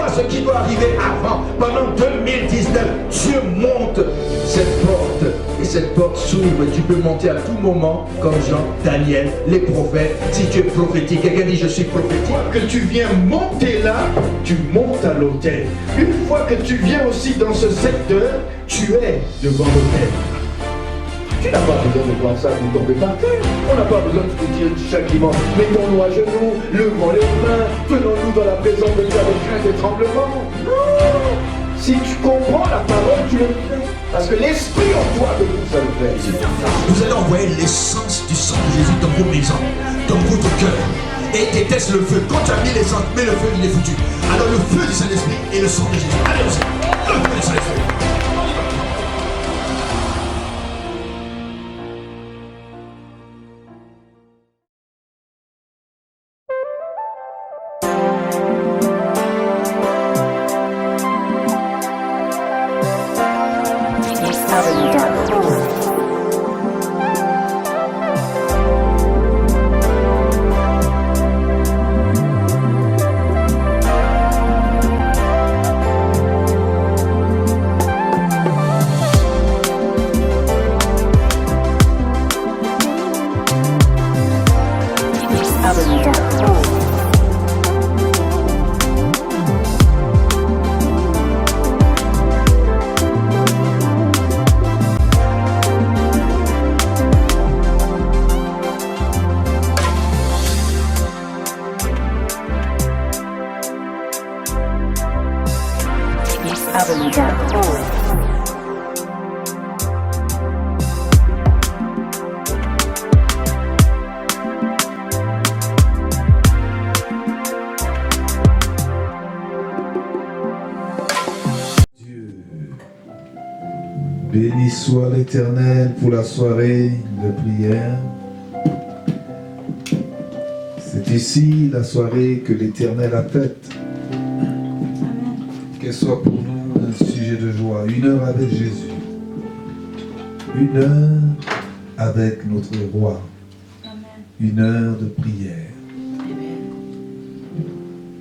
vois ce qui doit arriver avant. Pendant 2019, Dieu monte cette porte. Et cette porte s'ouvre. Tu peux monter à tout moment, comme Jean, Daniel, les prophètes. Si tu es prophétique, quelqu'un dit je suis prophétique. Une fois que tu viens monter là, tu montes à l'autel. Une fois que tu viens aussi dans ce secteur, tu es devant l'autel. Tu n'as pas besoin de voir ça pour tomber par terre. On n'a pas besoin de te dire châtiment. Mettons-nous à genoux, levons les mains, tenons-nous dans la présence de Dieu avec crainte et tremblement. Non. Si tu comprends la parole, tu le fais. Parce que l'esprit en toi de vous, ça le fait. Vous allez envoyer l'essence du sang de Jésus dans vos maisons, dans votre cœur. Et déteste le feu. Quand tu as mis l'essence, mais le feu, il est foutu. Alors le feu du Saint-Esprit et le sang de Jésus. Allez, le feu du Saint-Esprit. Béni soit l'Éternel pour la soirée de prière. C'est ici la soirée que l'Éternel a faite. Qu'elle soit pour nous un sujet de joie. 1 heure avec Jésus. 1 heure avec notre roi. 1 heure de prière.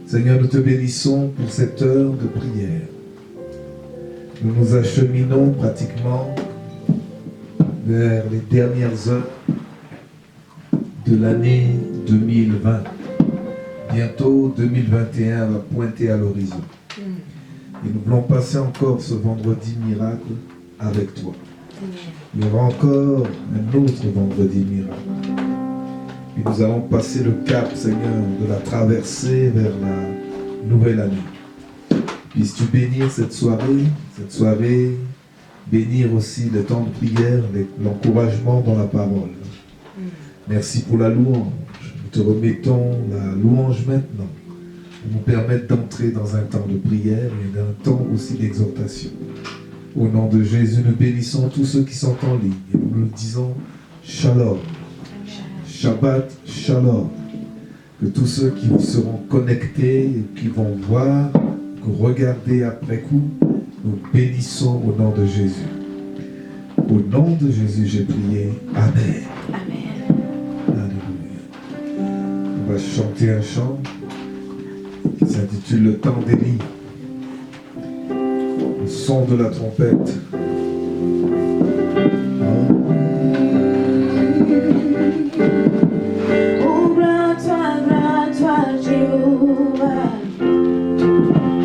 Seigneur, nous te bénissons pour cette heure de prière. Nous nous acheminons pratiquement vers les dernières heures de l'année 2020. Bientôt 2021 va pointer à l'horizon. Et nous voulons passer encore ce vendredi miracle avec toi. Il y aura encore un autre vendredi miracle. Puis nous allons passer le cap, Seigneur, de la traversée vers la nouvelle année. Puisses-tu bénir cette soirée, bénir aussi le temps de prière, l'encouragement dans la parole. Merci pour la louange. Nous te remettons la louange maintenant, pour nous permettre d'entrer dans un temps de prière et un temps aussi d'exhortation. Au nom de Jésus, nous bénissons tous ceux qui sont en ligne et nous nous disons Shalom, Shabbat Shalom. Que tous ceux qui seront connectés et qui vont voir, regarder après coup, nous bénissons au nom de Jésus. Au nom de Jésus, j'ai prié. Amen. Amen. Alléluia. On va chanter un chant qui s'intitule Le temps d'Élie. Le son de la trompette. Oh, gloire toi, Jéhovah.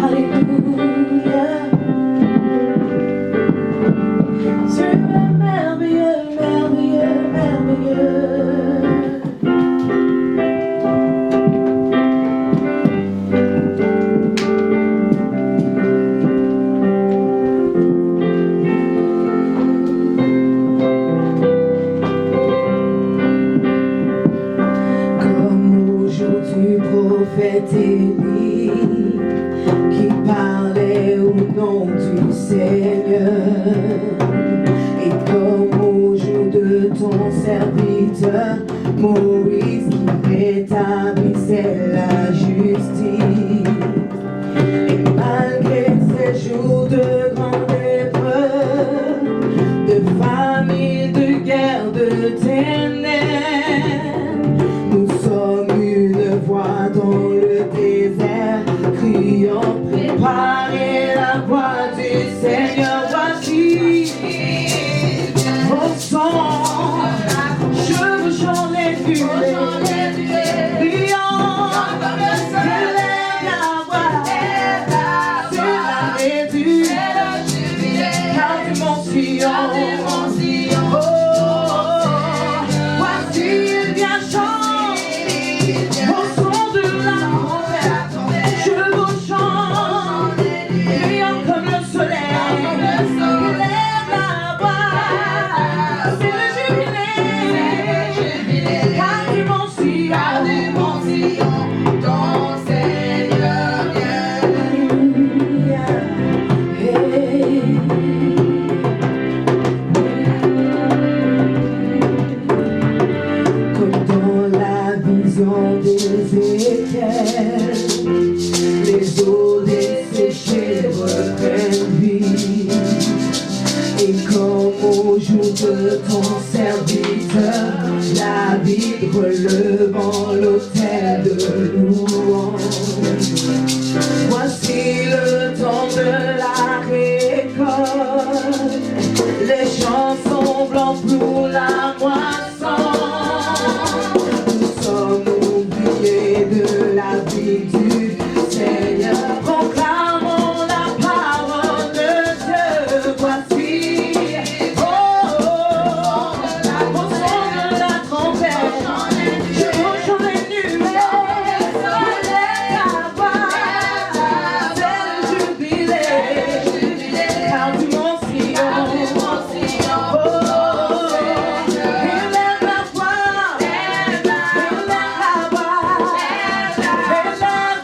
Alléluia. Tu es merveilleux, merveilleux, merveilleux. Comme au jour du prophète Élie, qui parlait au nom du Seigneur, et comme au jour de ton serviteur Moïse, qui rétablissait la justice. Et malgré ces jours de grande épreuve, de famine, de guerre, de ténèbres, nous sommes une voix dans le désert, criant, Préparez la voie du Seigneur, voici mon sang. Je vous chante les nuées, brillant, élève la voix, c'est la réduite, car du mont Sion. Oh, voici il vient chanter au son de la trompette. Je vous chante, brillant comme le soleil, élève la voix, c'est le jubilé, car du mont Sion, ton Seigneur vient. Hey. Comme dans la vision d'Ézéchiel, les eaux desséchées reprennent vie. Et comme au jour de ton serviteur, David relevant l'autel de louange. Voici le temps de la récolte, les champs sont blancs pour la moisson. Nous sommes oubliés de la vie du Seigneur. Proclamons la parole de Dieu. Voici, au son de la trompette, je vous chante les nuées, élève la voix, c'est le jubilé, car du mont Sion. Élève la voix, élève la voix, élève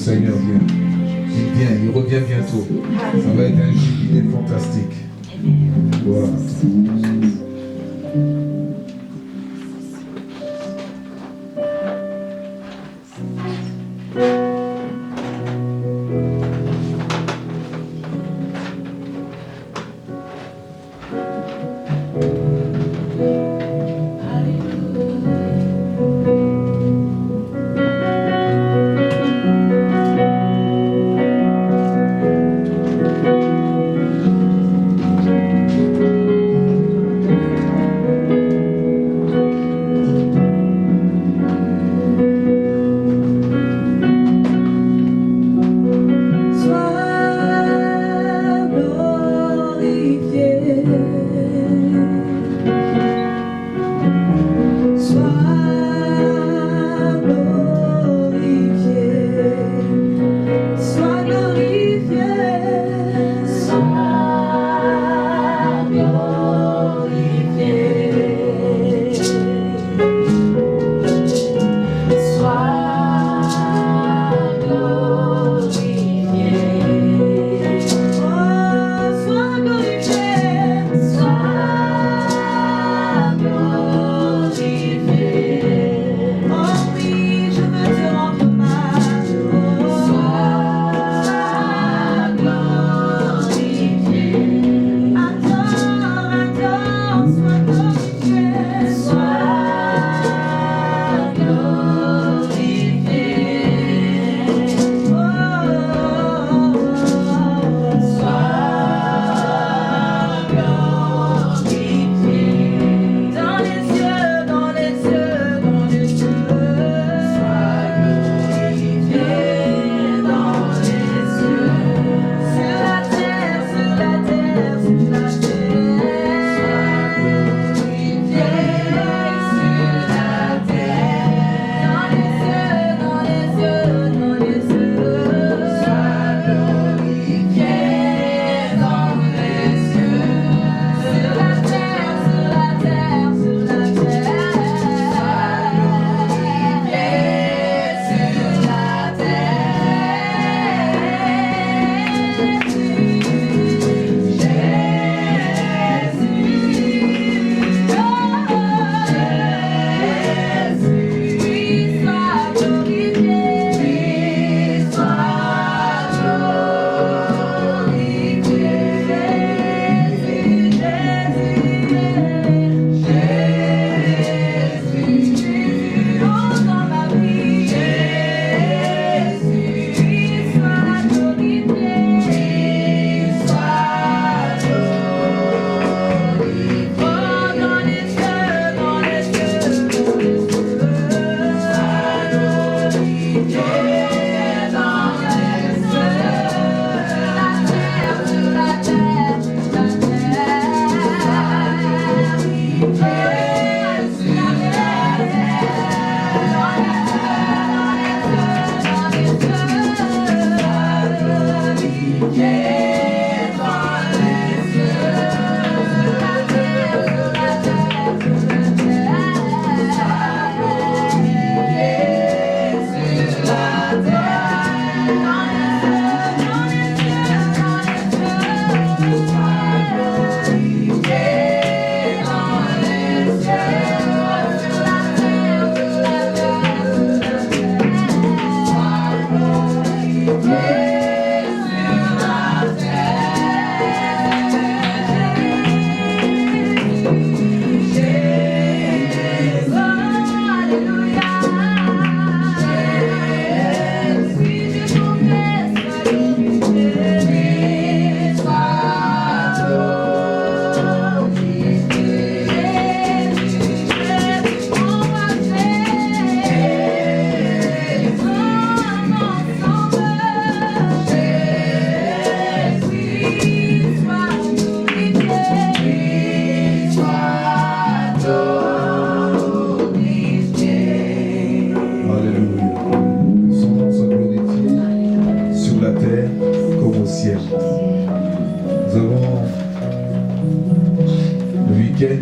Seigneur vient. Il vient, il revient bientôt. Ça va être un jubilé fantastique. Gloire à toi.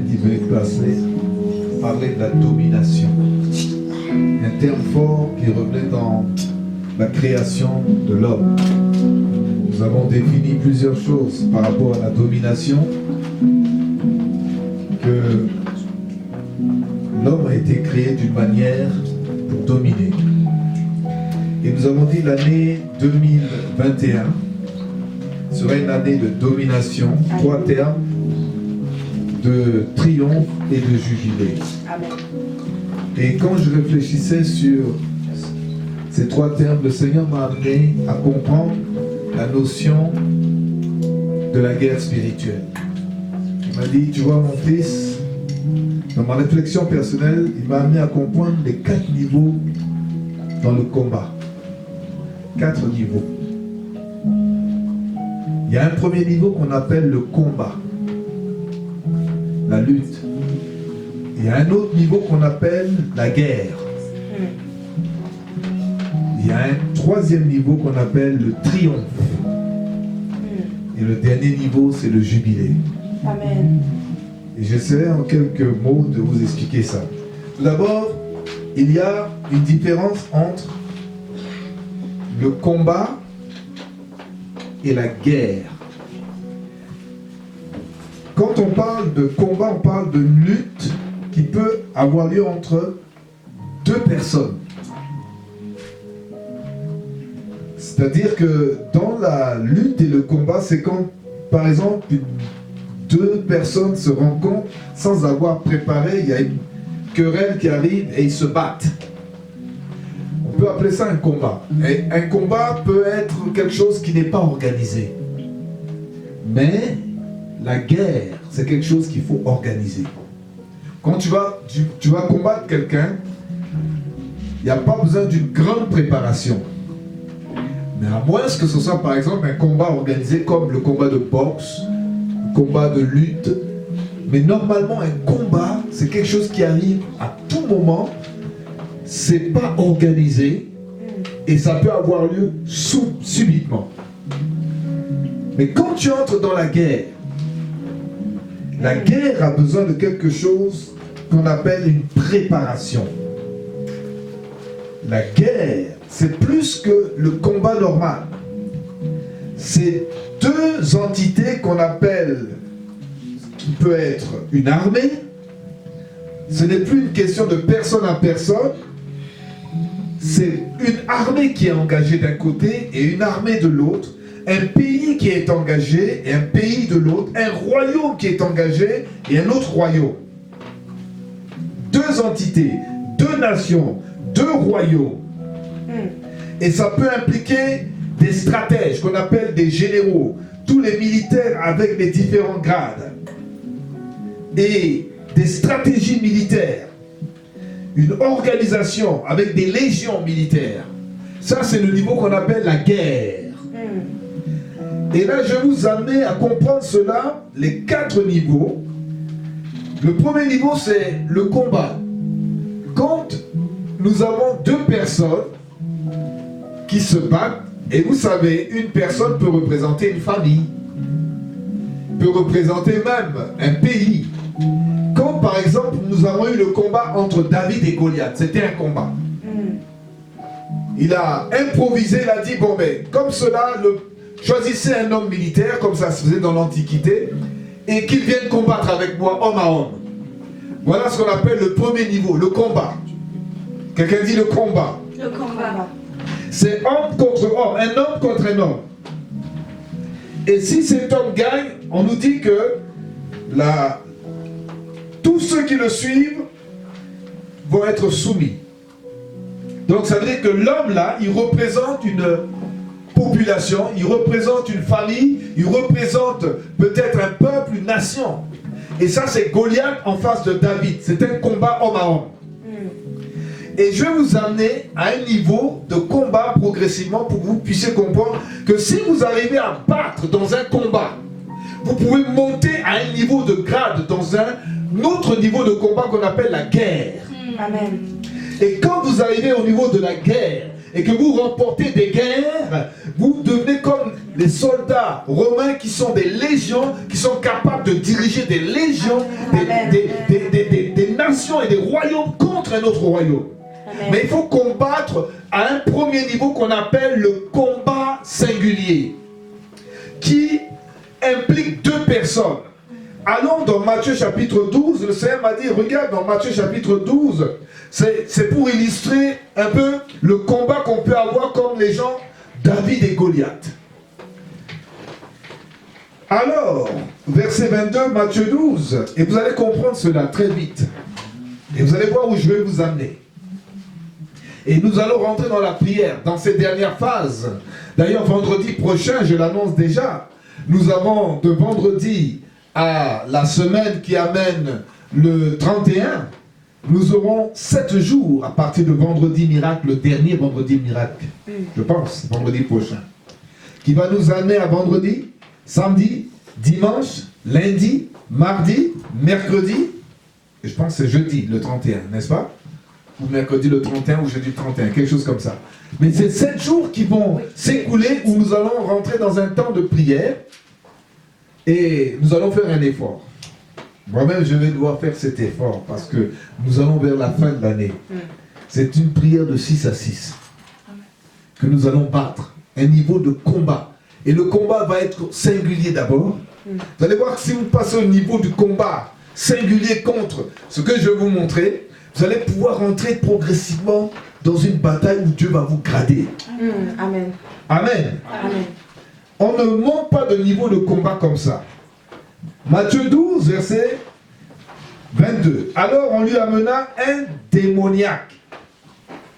qui veut parler de la domination. Un terme fort qui revenait dans la création de l'homme. Nous avons défini plusieurs choses par rapport à la domination, que l'homme a été créé d'une manière pour dominer. Et nous avons dit l'année 2021 sera une année de domination, 3 termes, de triomphe et de jubilé. Amen. Et quand je réfléchissais sur ces 3 termes, le Seigneur m'a amené à comprendre la notion de la guerre spirituelle. Il m'a dit, tu vois mon fils, dans ma réflexion personnelle, il m'a amené à comprendre les 4 niveaux dans le combat. 4 niveaux. Il y a un premier niveau qu'on appelle le combat, la lutte. Il y a un autre niveau qu'on appelle la guerre. Il y a un 3e niveau qu'on appelle le triomphe. Et le dernier niveau, c'est le jubilé. Amen. Et j'essaierai en quelques mots de vous expliquer ça. Tout d'abord, il y a une différence entre le combat et la guerre. Quand on parle de combat, on parle d'une lutte qui peut avoir lieu entre 2 personnes. C'est-à-dire que dans la lutte et le combat, c'est quand, par exemple, 2 personnes se rencontrent sans avoir préparé, il y a une querelle qui arrive et ils se battent. On peut appeler ça un combat. Et un combat peut être quelque chose qui n'est pas organisé. Mais la guerre, c'est quelque chose qu'il faut organiser. Quand tu vas combattre quelqu'un, il n'y a pas besoin d'une grande préparation. Mais à moins que ce soit par exemple un combat organisé comme le combat de boxe, le combat de lutte. Mais normalement un combat, c'est quelque chose qui arrive à tout moment. C'est pas organisé et ça peut avoir lieu subitement. Mais quand tu entres dans la guerre a besoin de quelque chose qu'on appelle une préparation. La guerre, c'est plus que le combat normal. C'est 2 entités qu'on appelle, qui peut être une armée. Ce n'est plus une question de personne à personne. C'est une armée qui est engagée d'un côté et une armée de l'autre. Un pays qui est engagé et un pays de l'autre. Un royaume qui est engagé et un autre royaume. 2 entités, 2 nations, 2 royaumes. Et ça peut impliquer des stratèges qu'on appelle des généraux. Tous les militaires avec les différents grades. Et des stratégies militaires. Une organisation avec des légions militaires. Ça, c'est le niveau qu'on appelle la guerre. Et là, je vais vous amener à comprendre cela, les 4 niveaux. Le premier niveau, c'est le combat. Quand nous avons 2 personnes qui se battent, et vous savez, une personne peut représenter une famille, peut représenter même un pays. Quand par exemple nous avons eu le combat entre David et Goliath, c'était un combat. Il a improvisé, il a dit bon mais comme cela, choisissez un homme militaire, comme ça se faisait dans l'Antiquité, et qu'il vienne combattre avec moi homme à homme. Voilà ce qu'on appelle le premier niveau, le combat. Quelqu'un dit le combat. Le combat. C'est homme contre homme, un homme contre un homme. Et si cet homme gagne, on nous dit que tous ceux qui le suivent vont être soumis. Donc ça veut dire que l'homme là, il représente une population, il représente une famille, il représente peut-être un peuple, une nation. Et ça c'est Goliath en face de David. C'est un combat homme à homme. Et je vais vous amener à un niveau de combat progressivement pour que vous puissiez comprendre que si vous arrivez à battre dans un combat, vous pouvez monter à un niveau de grade dans un autre niveau de combat qu'on appelle la guerre. Amen. Et quand vous arrivez au niveau de la guerre et que vous remportez des guerres, vous devenez comme les soldats romains qui sont des légions, qui sont capables de diriger des légions, des nations et des royaumes contre un autre royaume. Mais il faut combattre à un premier niveau qu'on appelle le combat singulier, qui implique deux personnes. Allons dans Matthieu chapitre 12, le Seigneur m'a dit, regarde dans Matthieu chapitre 12, c'est pour illustrer un peu le combat qu'on peut avoir comme les gens David et Goliath. Alors, verset 22, Matthieu 12, et vous allez comprendre cela très vite. Et vous allez voir où je vais vous amener. Et nous allons rentrer dans la prière, dans ces dernières phases. D'ailleurs, vendredi prochain, je l'annonce déjà, nous avons de vendredi à la semaine qui amène le 31, nous aurons 7 jours à partir de vendredi miracle, le dernier vendredi miracle, je pense, vendredi prochain, qui va nous amener à vendredi, samedi, dimanche, lundi, mardi, mercredi, et je pense que c'est jeudi le 31, n'est-ce pas? Ou mercredi le 31 ou jeudi le 31, quelque chose comme ça. Mais c'est 7 jours qui vont s'écouler où nous allons rentrer dans un temps de prière et nous allons faire un effort. Moi-même, je vais devoir faire cet effort parce que nous allons vers la fin de l'année. C'est une prière de 6 à 6 que nous allons battre, un niveau de combat. Et le combat va être singulier d'abord. Vous allez voir que si vous passez au niveau du combat singulier contre ce que je vais vous montrer, vous allez pouvoir rentrer progressivement dans une bataille où Dieu va vous grader. Amen. Amen. Amen. On ne monte pas de niveau de combat comme ça. Matthieu 12, verset 22. Alors on lui amena un démoniaque,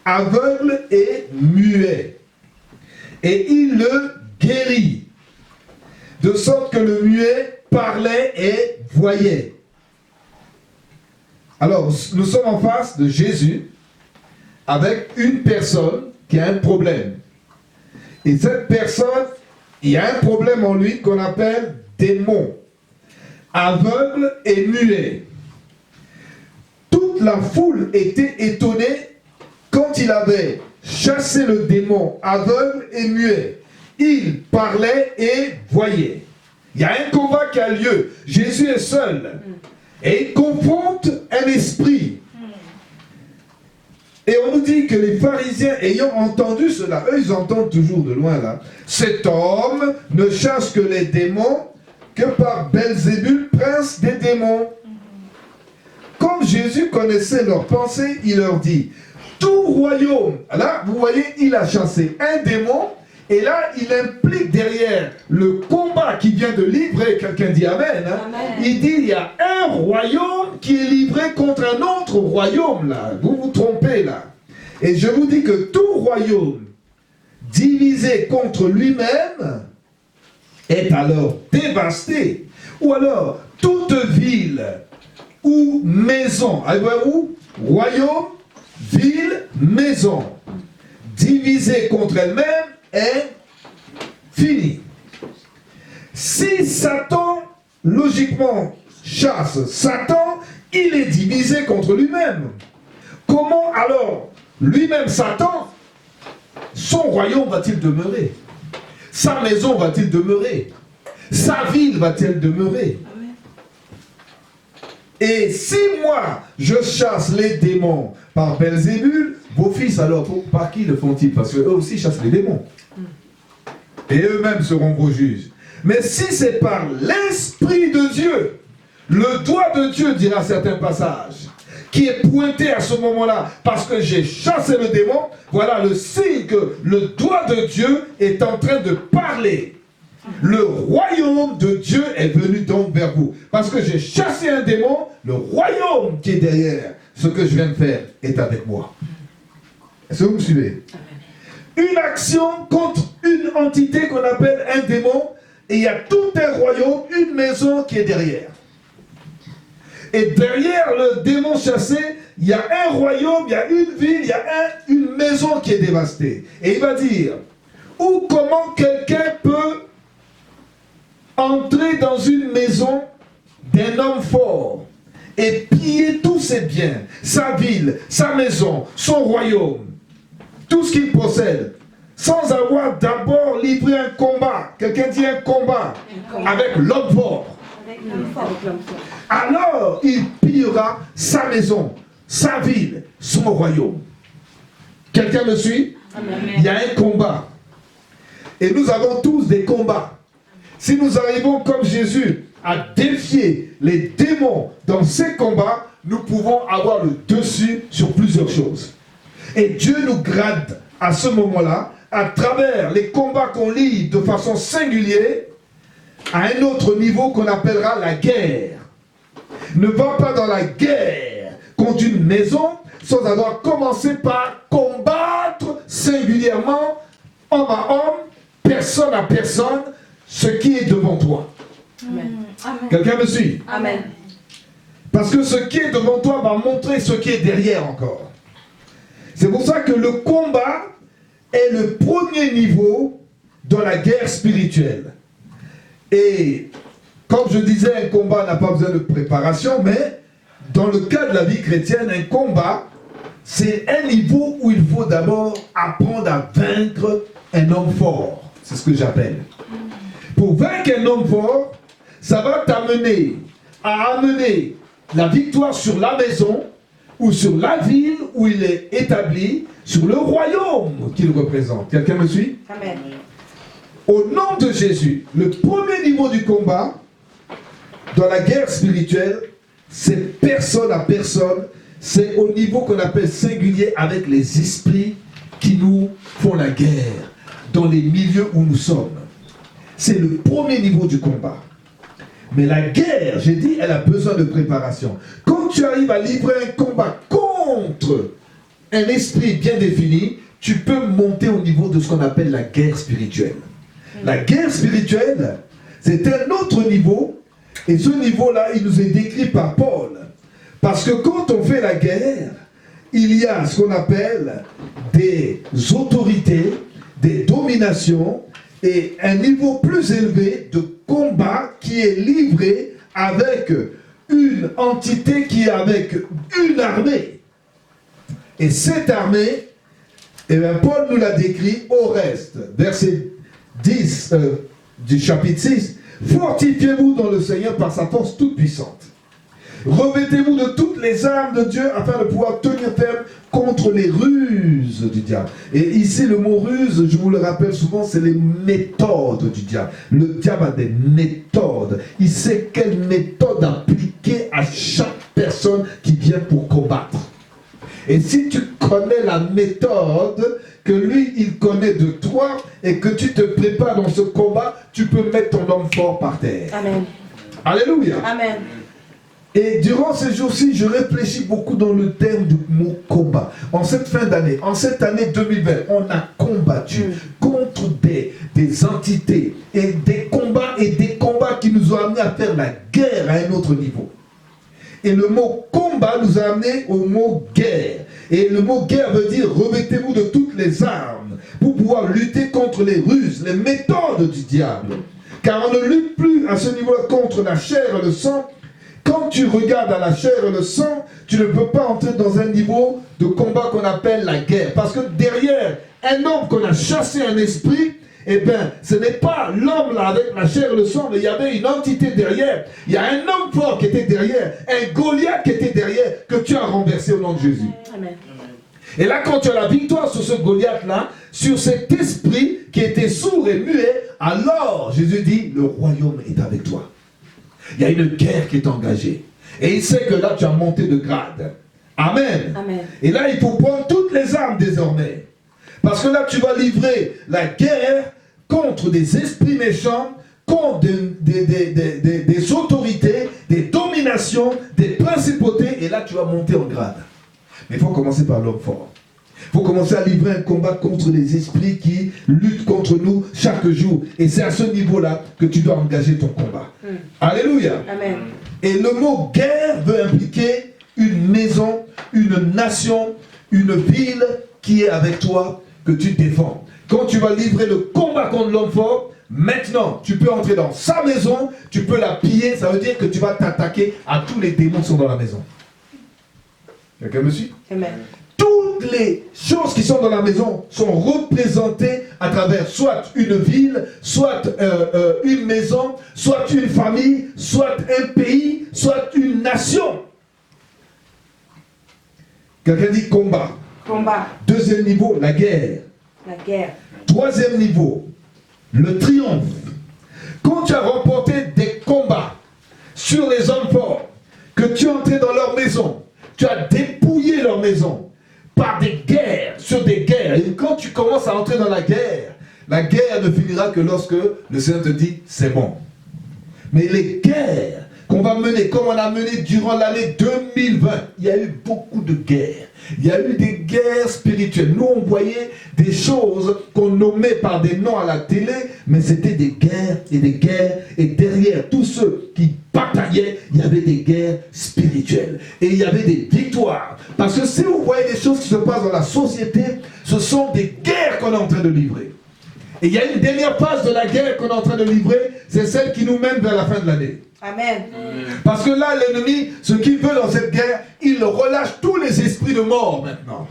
aveugle et muet, et il le guérit, de sorte que le muet parlait et voyait. Alors, nous sommes en face de Jésus avec une personne qui a un problème. Et cette personne, il y a un problème en lui qu'on appelle démon, aveugle et muet. Toute la foule était étonnée quand il avait chassé le démon aveugle et muet. Il parlait et voyait. Il y a un combat qui a lieu. Jésus est seul. Et il confronte un esprit. Et on nous dit que les pharisiens ayant entendu cela, eux ils entendent toujours de loin là, cet homme ne chasse que les démons que par Belzébul, prince des démons. Comme Jésus connaissait leurs pensées, il leur dit, tout royaume, là vous voyez, il a chassé un démon, et là il implique derrière le combat qui vient de livrer, quelqu'un dit amen, hein? Amen. Il dit, il y a un royaume qui est livré contre un autre royaume là, vous vous trompez là. Et je vous dis que tout royaume divisé contre lui-même est alors dévasté. Ou alors, toute ville ou maison, où royaume, ville, maison, divisée contre elle-même est finie. Si Satan, logiquement, chasse Satan, il est divisé contre lui-même. Comment alors, lui-même Satan, son royaume va-t-il demeurer? Sa maison va-t-il demeurer? Sa ville va-t-elle demeurer? Et si moi, je chasse les démons par Belzébul, vos fils alors, par qui le font-ils? Parce qu'eux aussi chassent les démons. Et eux-mêmes seront vos juges. Mais si c'est par l'Esprit de Dieu, le doigt de Dieu, dira certains passages, qui est pointé à ce moment-là, parce que j'ai chassé le démon, voilà le signe que le doigt de Dieu est en train de parler. Le royaume de Dieu est venu donc vers vous. Parce que j'ai chassé un démon, le royaume qui est derrière ce que je viens de faire est avec moi. Est-ce que vous me suivez? Une action contre une entité qu'on appelle un démon, et il y a tout un royaume, une maison qui est derrière. Et derrière le démon chassé, il y a un royaume, il y a une ville, il y a une maison qui est dévastée. Et il va dire, ou comment quelqu'un peut entrer dans une maison d'un homme fort et piller tous ses biens, sa ville, sa maison, son royaume, tout ce qu'il possède, sans avoir d'abord livré un combat. Quelqu'un dit un combat avec l'homme fort. Alors il pillera sa maison, sa ville, son royaume. Quelqu'un me suit? Amen. Il y a un combat. Et nous avons tous des combats. Si nous arrivons comme Jésus à défier les démons dans ces combats, nous pouvons avoir le dessus sur plusieurs choses. Et Dieu nous grade à ce moment-là, à travers les combats qu'on lit de façon singulière, à un autre niveau qu'on appellera la guerre. Ne va pas dans la guerre contre une maison sans avoir commencé par combattre singulièrement, homme à homme, personne à personne, ce qui est devant toi. Amen. Quelqu'un me suit? Amen. Parce que ce qui est devant toi va montrer ce qui est derrière encore. C'est pour ça que le combat est le premier niveau dans la guerre spirituelle. Et comme je disais, un combat n'a pas besoin de préparation, mais dans le cas de la vie chrétienne, un combat, c'est un niveau où il faut d'abord apprendre à vaincre un homme fort. C'est ce que j'appelle. Pour vaincre un homme fort, ça va t'amener à amener la victoire sur la maison ou sur la ville où il est établi, sur le royaume qu'il représente. Quelqu'un me suit? Amen. Au nom de Jésus, le premier niveau du combat dans la guerre spirituelle, c'est personne à personne, c'est au niveau qu'on appelle singulier avec les esprits qui nous font la guerre dans les milieux où nous sommes. C'est le premier niveau du combat. Mais la guerre, j'ai dit, elle a besoin de préparation. Quand tu arrives à livrer un combat contre un esprit bien défini, tu peux monter au niveau de ce qu'on appelle la guerre spirituelle. La guerre spirituelle, c'est un autre niveau, et ce niveau-là, il nous est décrit par Paul. Parce que quand on fait la guerre, il y a ce qu'on appelle des autorités, des dominations, et un niveau plus élevé de combat qui est livré avec une entité qui est avec une armée. Et cette armée, eh bien, Paul nous l'a décrit au reste, verset 10 du chapitre 6. Fortifiez-vous dans le Seigneur par sa force toute puissante. Revêtez-vous de toutes les armes de Dieu afin de pouvoir tenir ferme contre les ruses du diable. Et ici, le mot ruse, je vous le rappelle souvent, c'est les méthodes du diable. Le diable a des méthodes. Il sait quelle méthode appliquer à chaque personne qui vient pour combattre. Et si tu connais la méthode que lui, il connaît de toi et que tu te prépares dans ce combat, tu peux mettre ton homme fort par terre. Amen. Alléluia. Amen. Et durant ces jours-ci, je réfléchis beaucoup dans le terme du mot combat. En cette fin d'année, en cette année 2020, on a combattu contre des entités et des combats qui nous ont amenés à faire la guerre à un autre niveau. Et le mot combat nous a amené au mot guerre. Et le mot guerre veut dire revêtez-vous de toutes les armes pour pouvoir lutter contre les ruses, les méthodes du diable. Car on ne lutte plus à ce niveau-là contre la chair et le sang. Quand tu regardes à la chair et le sang, tu ne peux pas entrer dans un niveau de combat qu'on appelle la guerre. Parce que derrière un homme qu'on a chassé un esprit, eh bien, ce n'est pas l'homme là avec la chair et le sang, mais il y avait une entité derrière. Il y a un homme fort qui était derrière, un Goliath qui était derrière, que tu as renversé au nom de Jésus. Amen. Et là, quand tu as la victoire sur ce Goliath-là, sur cet esprit qui était sourd et muet, alors Jésus dit, le royaume est avec toi. Il y a une guerre qui est engagée. Et il sait que là, tu as monté de grade. Amen. Amen. Et là, il faut prendre toutes les armes désormais. Parce que là, tu vas livrer la guerre contre des esprits méchants, contre des autorités, des dominations, des principautés. Et là, tu vas monter en grade. Mais il faut commencer par l'homme fort. Il faut commencer à livrer un combat contre les esprits qui luttent contre nous chaque jour. Et c'est à ce niveau-là que tu dois engager ton combat. Alléluia. Amen. Et le mot guerre veut impliquer une maison, une nation, une ville qui est avec toi, que tu défends. Quand tu vas livrer le combat contre l'homme fort, maintenant, tu peux entrer dans sa maison, tu peux la piller, ça veut dire que tu vas t'attaquer à tous les démons qui sont dans la maison. Quelqu'un me suit? Amen. Toutes les choses qui sont dans la maison sont représentées à travers soit une ville, soit une maison, soit une famille, soit un pays, soit une nation. Quelqu'un dit combat. Combat. Deuxième niveau, la guerre. La guerre. Troisième niveau, le triomphe. Quand tu as remporté des combats sur les hommes forts, que tu es entré dans leur maison, tu as dépouillé leur maison par des guerres, sur des guerres. Et quand tu commences à entrer dans la guerre ne finira que lorsque le Seigneur te dit, c'est bon. Mais les guerres qu'on va mener, comme on a mené durant l'année 2020, il y a eu beaucoup de guerres. Il y a eu des guerres spirituelles. Nous, on voyait des choses qu'on nommait par des noms à la télé, mais c'était des guerres et des guerres. Et derrière tous ceux qui bataillaient, il y avait des guerres spirituelles. Et il y avait des victoires. Parce que si vous voyez des choses qui se passent dans la société, ce sont des guerres qu'on est en train de livrer. Et il y a une dernière phase de la guerre qu'on est en train de livrer, c'est celle qui nous mène vers la fin de l'année. Amen. Parce que là, l'ennemi, ce qu'il veut dans cette guerre, il relâche tous les esprits de mort maintenant.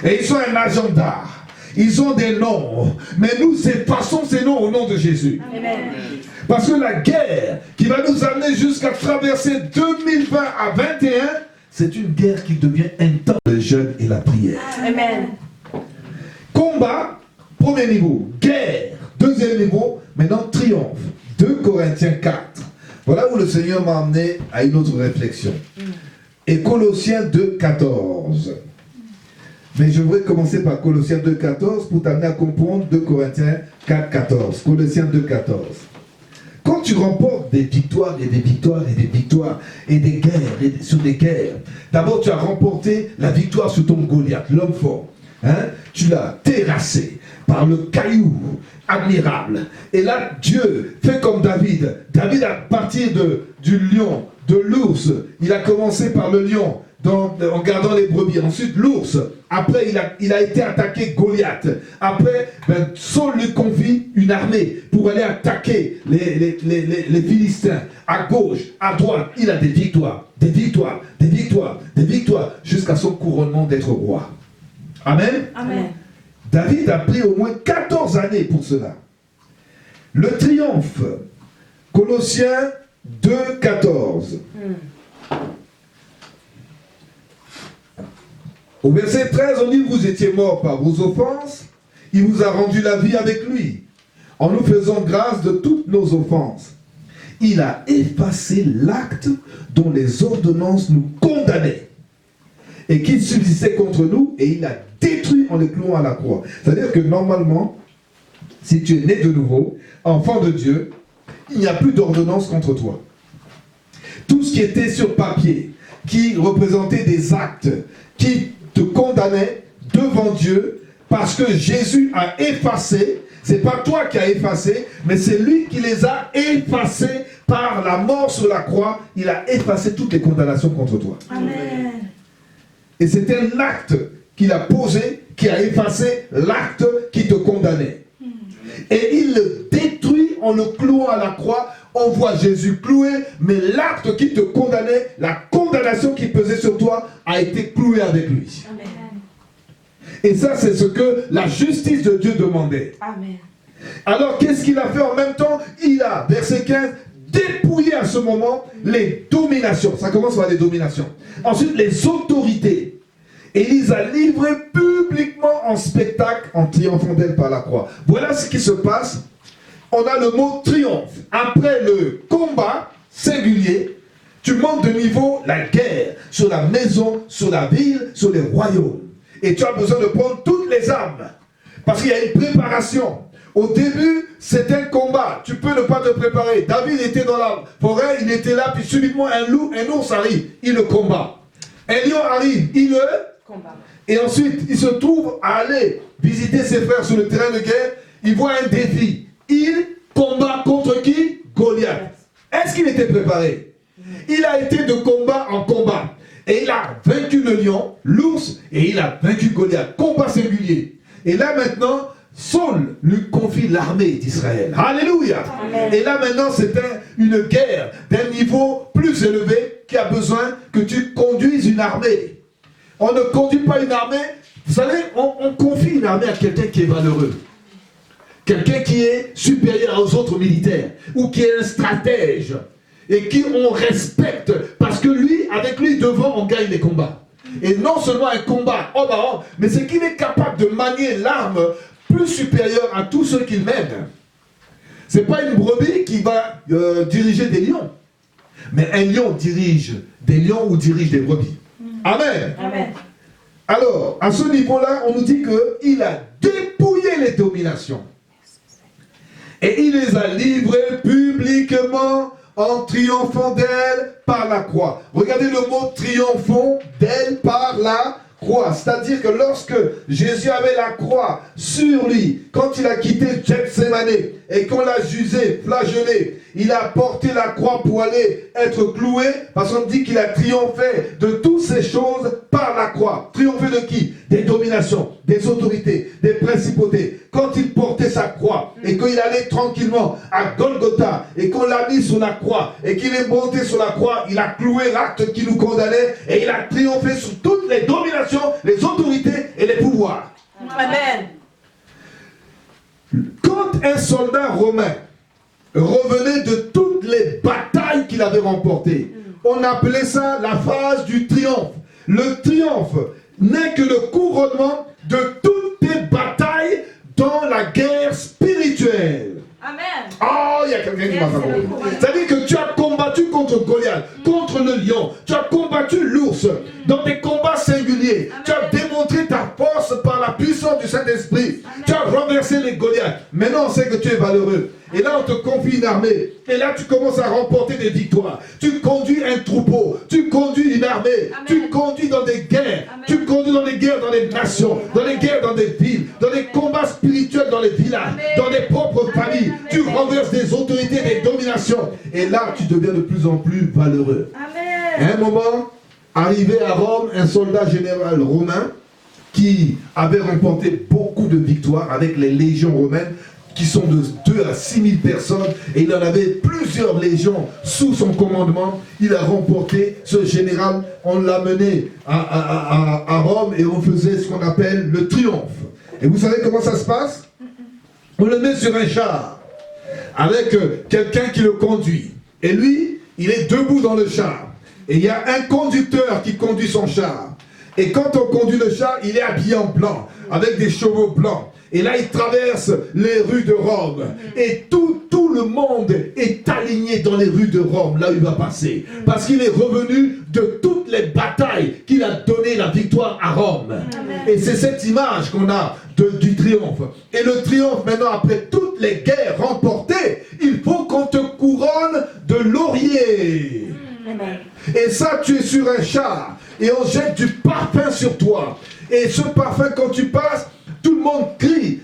Et ils ont un agenda. Ils ont des noms. Mais nous effaçons ces noms au nom de Jésus. Amen. Parce que la guerre qui va nous amener jusqu'à traverser 2020 à 21, c'est une guerre qui devient intense. Le jeûne et la prière. Amen. Combat, premier niveau. Guerre, deuxième niveau. Maintenant, triomphe. 2 Corinthiens 4. Voilà où le Seigneur m'a amené à une autre réflexion. Et Colossiens 2, 14. Mais je voudrais commencer par Colossiens 2, 14 pour t'amener à comprendre 2 Corinthiens 4, 14. Colossiens 2, 14. Quand tu remportes des victoires et des victoires et des victoires et des guerres et sur des guerres, d'abord tu as remporté la victoire sur ton Goliath, l'homme fort. Tu l'as terrassé par le caillou admirable. Et là, Dieu fait comme David. David, à partir du lion, de l'ours, il a commencé par le lion en gardant les brebis. Ensuite, l'ours. Après, il a été attaqué Goliath. Après, Saul lui confie une armée pour aller attaquer les Philistins. À gauche, à droite, il a des victoires, des victoires, des victoires, des victoires, jusqu'à son couronnement d'être roi. Amen. Amen. David a pris au moins 14 années pour cela. Le triomphe. Colossiens 2, 14. Au verset 13, on dit, vous étiez morts par vos offenses, il vous a rendu la vie avec lui, en nous faisant grâce de toutes nos offenses. Il a effacé l'acte dont les ordonnances nous condamnaient et qui subsistait contre nous, et il a détruit en les clouant à la croix. C'est-à-dire que normalement, si tu es né de nouveau, enfant de Dieu, il n'y a plus d'ordonnance contre toi. Tout ce qui était sur papier, qui représentait des actes, qui te condamnait devant Dieu, parce que Jésus a effacé, c'est pas toi qui as effacé, mais c'est lui qui les a effacés par la mort sur la croix. Il a effacé toutes les condamnations contre toi. Amen. Et c'est un acte qu'il a posé, qui a effacé l'acte qui te condamnait. Et il le détruit en le clouant à la croix. On voit Jésus cloué, mais l'acte qui te condamnait, la condamnation qui pesait sur toi, a été clouée avec lui. Amen. Et ça, c'est ce que la justice de Dieu demandait. Amen. Alors, qu'est-ce qu'il a fait en même temps? Il a, verset 15, dépouillé à ce moment les dominations. Ça commence par les dominations. Ensuite, les autorités. Et il les a livrées publiquement en spectacle en triomphant d'elles par la croix. Voilà ce qui se passe. On a le mot triomphe. Après le combat singulier, tu montes de niveau la guerre sur la maison, sur la ville, sur les royaumes. Et tu as besoin de prendre toutes les armes. Parce qu'il y a une préparation. Au début, c'est un combat. Tu peux ne pas te préparer. David était dans la forêt, il était là, puis subitement un ours arrive, il le combat. Un lion arrive, il le combat. Et ensuite, il se trouve à aller visiter ses frères sur le terrain de guerre. Il voit un défi. Il combat contre qui? Goliath. Est-ce qu'il était préparé? Il a été de combat en combat. Et il a vaincu le lion, l'ours, et il a vaincu Goliath. Combat singulier. Et là maintenant, Saul lui confie l'armée d'Israël. Alléluia. Amen. Et là maintenant, c'est une guerre d'un niveau plus élevé qui a besoin que tu conduises une armée. On ne conduit pas une armée. Vous savez, on confie une armée à quelqu'un qui est valeureux. Quelqu'un qui est supérieur aux autres militaires. Ou qui est un stratège. Et qui on respecte. Parce que lui, avec lui devant, on gagne les combats. Et non seulement un combat homme à homme, mais c'est qu'il est capable de manier l'arme plus supérieure à tous ceux qu'il mène. Ce n'est pas une brebis qui va diriger des lions. Mais un lion dirige des lions ou dirige des brebis. Amen. Amen. Alors, à ce niveau-là, on nous dit qu'il a dépouillé les dominations. Et il les a livrées publiquement en triomphant d'elle par la croix. Regardez le mot triomphant d'elle par la croix. C'est-à-dire que lorsque Jésus avait la croix sur lui, quand il a quitté Gethsémane et qu'on l'a jugé, flagellé, il a porté la croix pour aller être cloué, parce qu'on dit qu'il a triomphé de toutes ces choses par la croix. Triomphé de qui? Des dominations, des autorités, des principautés. Quand il portait sa croix et qu'il allait tranquillement à Golgotha et qu'on l'a mis sur la croix et qu'il est monté sur la croix, il a cloué l'acte qui nous condamnait et il a triomphé sur toutes les dominations, les autorités et les pouvoirs. Amen. Quand un soldat romain revenait de toutes les batailles qu'il avait remportées, on appelait ça la phase du triomphe. Le triomphe n'est que le couronnement de toutes tes batailles dans la guerre spirituelle. Amen. Oh, il y a quelqu'un qui m'a compris. C'est-à-dire que tu as combattu contre Goliath, contre le lion, tu as combattu l'ours dans des combats singuliers. Amen. Tu as démontré ta force par la puissance du Saint-Esprit. Tu as renversé les Goliaths. Maintenant, on sait que tu es valeureux. Et là, on te confie une armée. Et là, tu commences à remporter des victoires. Tu conduis un troupeau. Tu conduis une armée. Amen. Tu conduis dans des guerres. Amen. Tu conduis dans des guerres dans les nations, dans les guerres dans des villes, dans des combats spirituels dans les villages, dans des propres familles. Tu renverses des autorités, des dominations. Et là, tu deviens de plus en plus valeureux. Amen. À un moment, arrivé à Rome, un soldat général romain qui avait remporté beaucoup de victoires avec les légions romaines, qui sont de 2 à 6 000 personnes, et il en avait plusieurs légions sous son commandement. Il a remporté ce général, on l'a mené à Rome et on faisait ce qu'on appelle le triomphe. Et vous savez comment ça se passe? On le met sur un char avec quelqu'un qui le conduit. Et lui, il est debout dans le char. Et il y a un conducteur qui conduit son char. Et quand on conduit le char, il est habillé en blanc, avec des chevaux blancs. Et là, il traverse les rues de Rome. Et tout le monde est aligné dans les rues de Rome, là où il va passer. Parce qu'il est revenu de toutes les batailles qu'il a donné la victoire à Rome. Amen. Et c'est cette image qu'on a du triomphe. Et le triomphe, maintenant, après toutes les guerres remportées, il faut qu'on te couronne de laurier. Amen. Et ça, tu es sur un char. Et on jette du parfum sur toi. Et ce parfum, quand tu passes, tout le monde crie.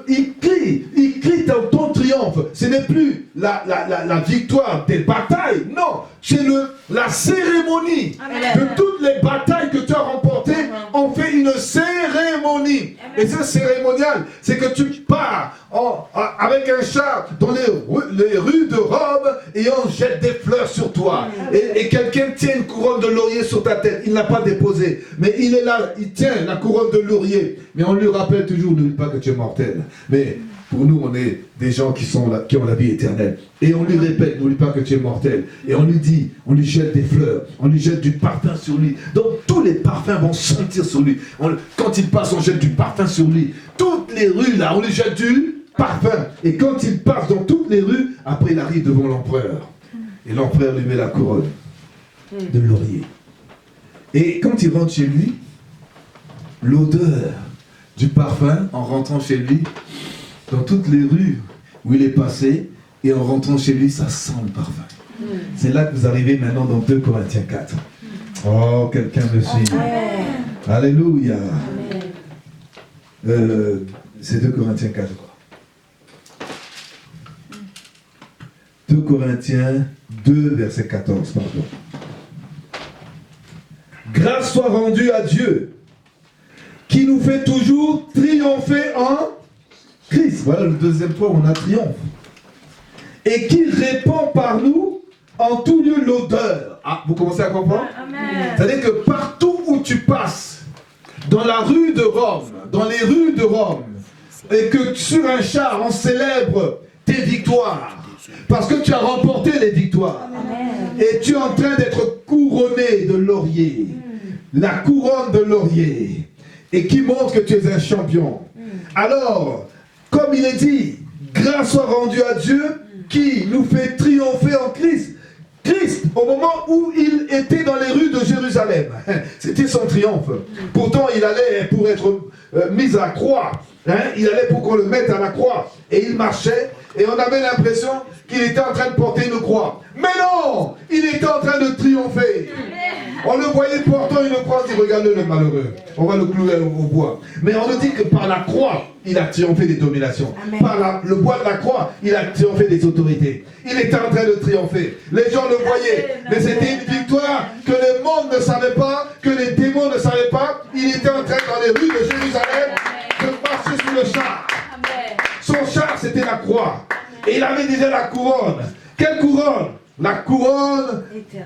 Il crie dans ton triomphe. Ce n'est plus la victoire des batailles. Non, c'est la cérémonie. Amen. De toutes les batailles que tu as remportées. On fait une cérémonie. Amen. Et ce cérémonial, c'est que tu pars avec un char dans les rues de Rome et on jette des fleurs sur toi. Et quelqu'un tient une couronne de laurier sur ta tête. Il n'a pas déposé. Mais il est là, il tient la couronne de laurier. Mais on lui rappelle toujours, n'oublie pas que tu es mortel. Mais pour nous, on est des gens qui ont la vie éternelle. Et on lui répète, n'oublie pas que tu es mortel. Et on lui dit, on lui jette des fleurs, on lui jette du parfum sur lui. Donc tous les parfums vont sentir sur lui. Quand il passe, on jette du parfum sur lui. Toutes les rues là, on lui jette du parfum. Et quand il passe dans toutes les rues, après il arrive devant l'empereur. Et l'empereur lui met la couronne de laurier. Et quand il rentre chez lui, l'odeur du parfum, en rentrant chez lui, dans toutes les rues où il est passé, et en rentrant chez lui, ça sent le parfum. C'est là que vous arrivez maintenant dans 2 Corinthiens 4. Oh, quelqu'un me suit. Alléluia. C'est 2 Corinthiens 4, je crois. 2 Corinthiens 2, verset 14, pardon. Grâce soit rendue à Dieu, qui nous fait toujours triompher en Christ. Voilà le deuxième point où on a triomphe. Et qui répand par nous en tout lieu l'odeur. Ah, vous commencez à comprendre? C'est-à-dire que partout où tu passes, dans la rue de Rome, dans les rues de Rome, et que sur un char, on célèbre tes victoires, parce que tu as remporté les victoires, et tu es en train d'être couronné de laurier. la couronne de laurier et qui montre que tu es un champion. Alors, comme il est dit, grâce soit rendue à Dieu qui nous fait triompher en Christ. Christ, au moment où il était dans les rues de Jérusalem, c'était son triomphe. Pourtant, il allait pour être mis à la croix. Il allait pour qu'on le mette à la croix. Et il marchait, et on avait l'impression qu'il était en train de porter une croix. Mais non, il était en train de triompher. On le voyait portant une croix, on dit, regardez le malheureux, on va le clouer au bois. Mais on nous dit que par la croix, il a triomphé des dominations. Amen. Par le bois de la croix, il a triomphé des autorités. Il était en train de triompher. Les gens le voyaient, mais c'était une victoire que le monde ne savait pas, que les démons ne savaient pas. Il était en train, dans les rues de Jérusalem, de marcher sur le char. Amen. Son char, c'était la croix. Et il avait déjà la couronne. Quelle couronne? La couronne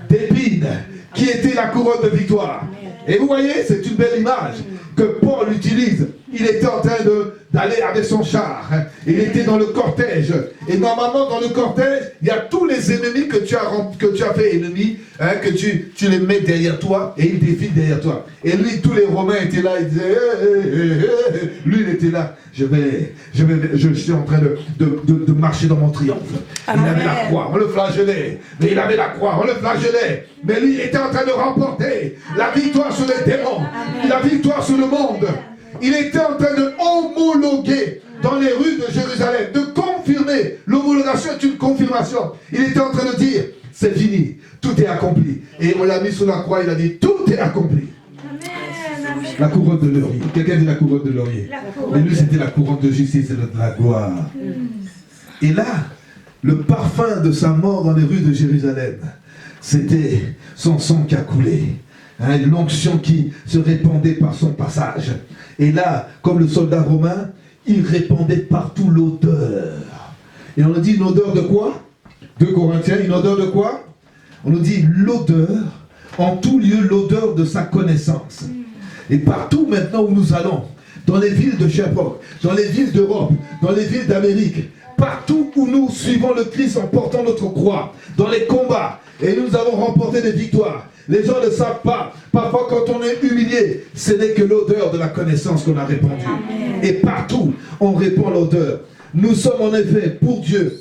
d'épines, qui était la couronne de victoire. Et vous voyez, c'est une belle image que Paul utilise. Il était en train d'aller avec son char. Il était dans le cortège. Et normalement, dans le cortège, il y a tous les ennemis que tu as fait ennemis, que tu les mets derrière toi et ils défilent derrière toi. Et lui, tous les Romains étaient là, ils disaient, lui, il était là. Je suis en train de marcher dans mon triomphe. Amen. Il avait la croix, on le flagellait. Mais il avait la croix, on le flagellait. Mais lui, il était en train de remporter la victoire sur les démons, la victoire sur le monde. Il était en train de homologuer dans les rues de Jérusalem, de confirmer. L'homologation est une confirmation. Il était en train de dire, c'est fini, tout est accompli. Et on l'a mis sur la croix, il a dit, tout est accompli. Amen. La couronne de laurier. Quelqu'un dit la couronne de laurier. Mais lui, c'était la couronne de justice et de la gloire. Et là, le parfum de sa mort dans les rues de Jérusalem, c'était son sang qui a coulé. L'onction qui se répandait par son passage. Et là, comme le soldat romain, il répandait partout l'odeur. Et on nous dit une odeur de quoi? 2 Corinthiens, une odeur de quoi? On nous dit l'odeur, en tout lieu l'odeur de sa connaissance. Et partout maintenant où nous allons, dans les villes de Sherbrooke, dans les villes d'Europe, dans les villes d'Amérique, partout où nous suivons le Christ en portant notre croix, dans les combats, et nous avons remporté des victoires. Les gens ne savent pas. Parfois, quand on est humilié, ce n'est que l'odeur de la connaissance qu'on a répandue. Et partout, on répand l'odeur. Nous sommes en effet, pour Dieu,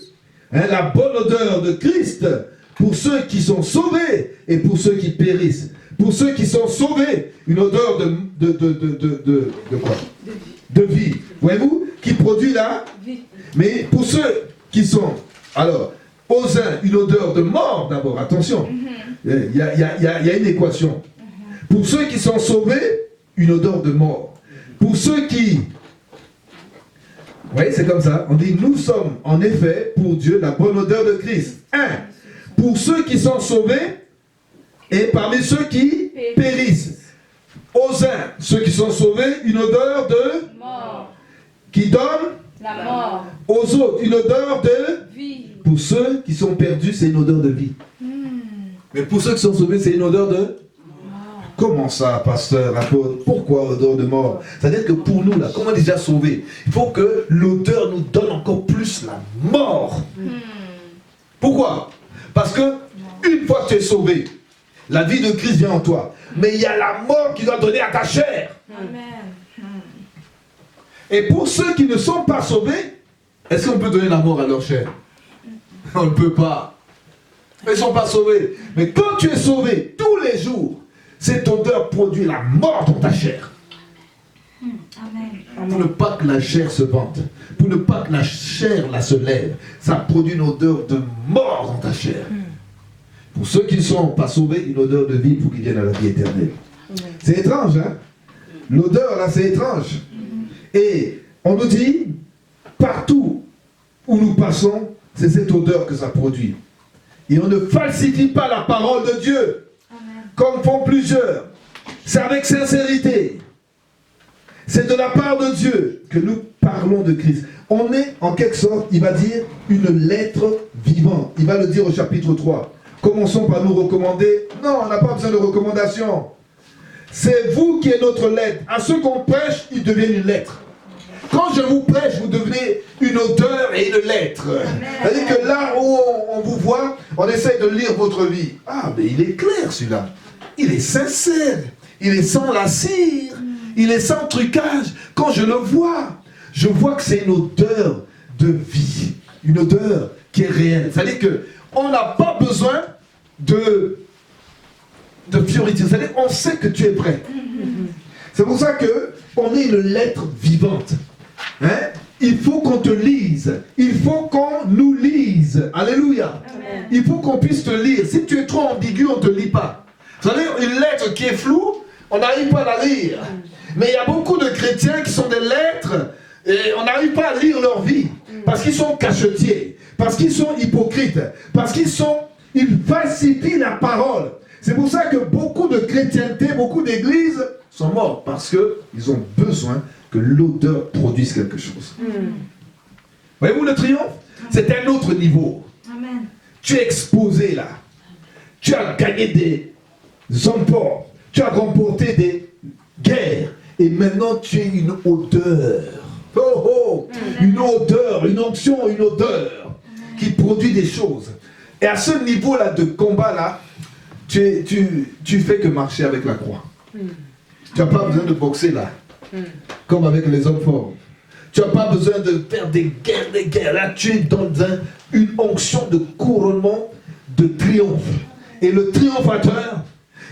la bonne odeur de Christ pour ceux qui sont sauvés et pour ceux qui périssent. Pour ceux qui sont sauvés, une odeur de quoi? De vie. Voyez-vous? Qui produit la vie. Mais pour ceux qui sont, alors, aux uns, une odeur de mort d'abord, attention. Il y a une équation. Pour ceux qui sont sauvés, une odeur de mort. Pour ceux qui... Vous voyez, c'est comme ça. On dit, nous sommes en effet, pour Dieu, la bonne odeur de Christ. 1. Pour ceux qui sont sauvés, et parmi ceux qui périssent. Aux uns, ceux qui sont sauvés, une odeur de mort. Qui donne la mort. Aux autres, une odeur de vie. Pour ceux qui sont perdus, c'est une odeur de vie. Mais pour ceux qui sont sauvés, c'est une odeur de mort. Comment ça, pasteur, apôtre? Pourquoi odeur de mort? C'est-à-dire que pour nous, là, comme on est déjà sauvés, il faut que l'odeur nous donne encore plus la mort. Pourquoi? Parce que une fois que tu es sauvé, la vie de Christ vient en toi. Mais il y a la mort qui doit donner à ta chair. Amen. Et pour ceux qui ne sont pas sauvés, est-ce qu'on peut donner la mort à leur chair? On ne peut pas. Ils ne sont pas sauvés. Mais quand tu es sauvé, tous les jours, cette odeur produit la mort dans ta chair. Amen. Pour ne pas que la chair se vante, pour ne pas que la chair là se lève, ça produit une odeur de mort dans ta chair. Pour ceux qui ne sont pas sauvés, une odeur de vie pour qu'ils viennent à la vie éternelle. C'est étrange, hein? L'odeur là, c'est étrange. Et on nous dit, partout où nous passons, c'est cette odeur que ça produit. Et on ne falsifie pas la parole de Dieu, comme font plusieurs. C'est avec sincérité. C'est de la part de Dieu que nous parlons de Christ. On est, en quelque sorte, il va dire, une lettre vivante. Il va le dire au chapitre 3. Commençons par nous recommander. Non, on n'a pas besoin de recommandation. C'est vous qui êtes notre lettre. À ceux qu'on prêche, ils deviennent une lettre. Quand je vous prêche, vous devenez une odeur et une lettre. C'est-à-dire que là où on vous voit, on essaye de lire votre vie. Ah, mais il est clair celui-là. Il est sincère. il est sans la cire, il est sans trucage. Quand je le vois, je vois que c'est une odeur de vie, une odeur qui est réelle. C'est-à-dire qu'on n'a pas besoin de fioriture. C'est-à-dire qu'on sait que tu es prêt. C'est pour ça qu'on est une lettre vivante. Hein? Il faut qu'on te lise. Il faut qu'on nous lise. Alléluia. Amen. Il faut qu'on puisse te lire. Si tu es trop ambigu, on ne te lit pas. Vous savez, une lettre qui est floue, on n'arrive pas à la lire. Mais il y a beaucoup de chrétiens qui sont des lettres et on n'arrive pas à lire leur vie. Parce qu'ils sont cachetiers. Parce qu'ils sont hypocrites. Parce qu'ils falsifient la parole. C'est pour ça que beaucoup de chrétienté, beaucoup d'églises sont morts. Parce qu'ils ont besoin que l'odeur produise quelque chose. Voyez-vous le triomphe? C'est un autre niveau. Amen. Tu es exposé là. Tu as gagné des emports. Tu as remporté des guerres. Et maintenant tu es une odeur. Oh oh! Une odeur, une onction, une odeur qui produit des choses. Et à ce niveau-là de combat-là, tu fais que marcher avec la croix. Tu n'as pas besoin de boxer là. Comme avec les hommes forts. Tu n'as pas besoin de faire des guerres. Là, tu es dans une onction de couronnement, de triomphe. Et le triomphateur,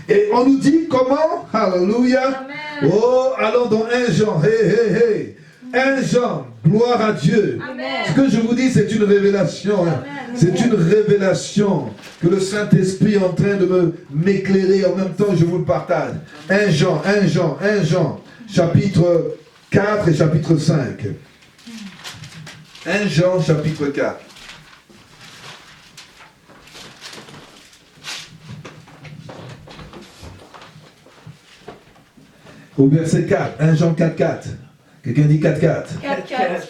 et on nous dit comment? Alléluia. Oh, allons dans 1 Jean. Hey. 1 Jean, gloire à Dieu. Amen. Ce que je vous dis, c'est une révélation. Hein. C'est une révélation que le Saint-Esprit est en train de m'éclairer. En même temps, je vous le partage. 1 Jean, chapitre 4 et chapitre 5. 1 Jean, chapitre 4. Au verset 4, 1 Jean 4, 4. Quelqu'un dit 4, 4. 4, 4.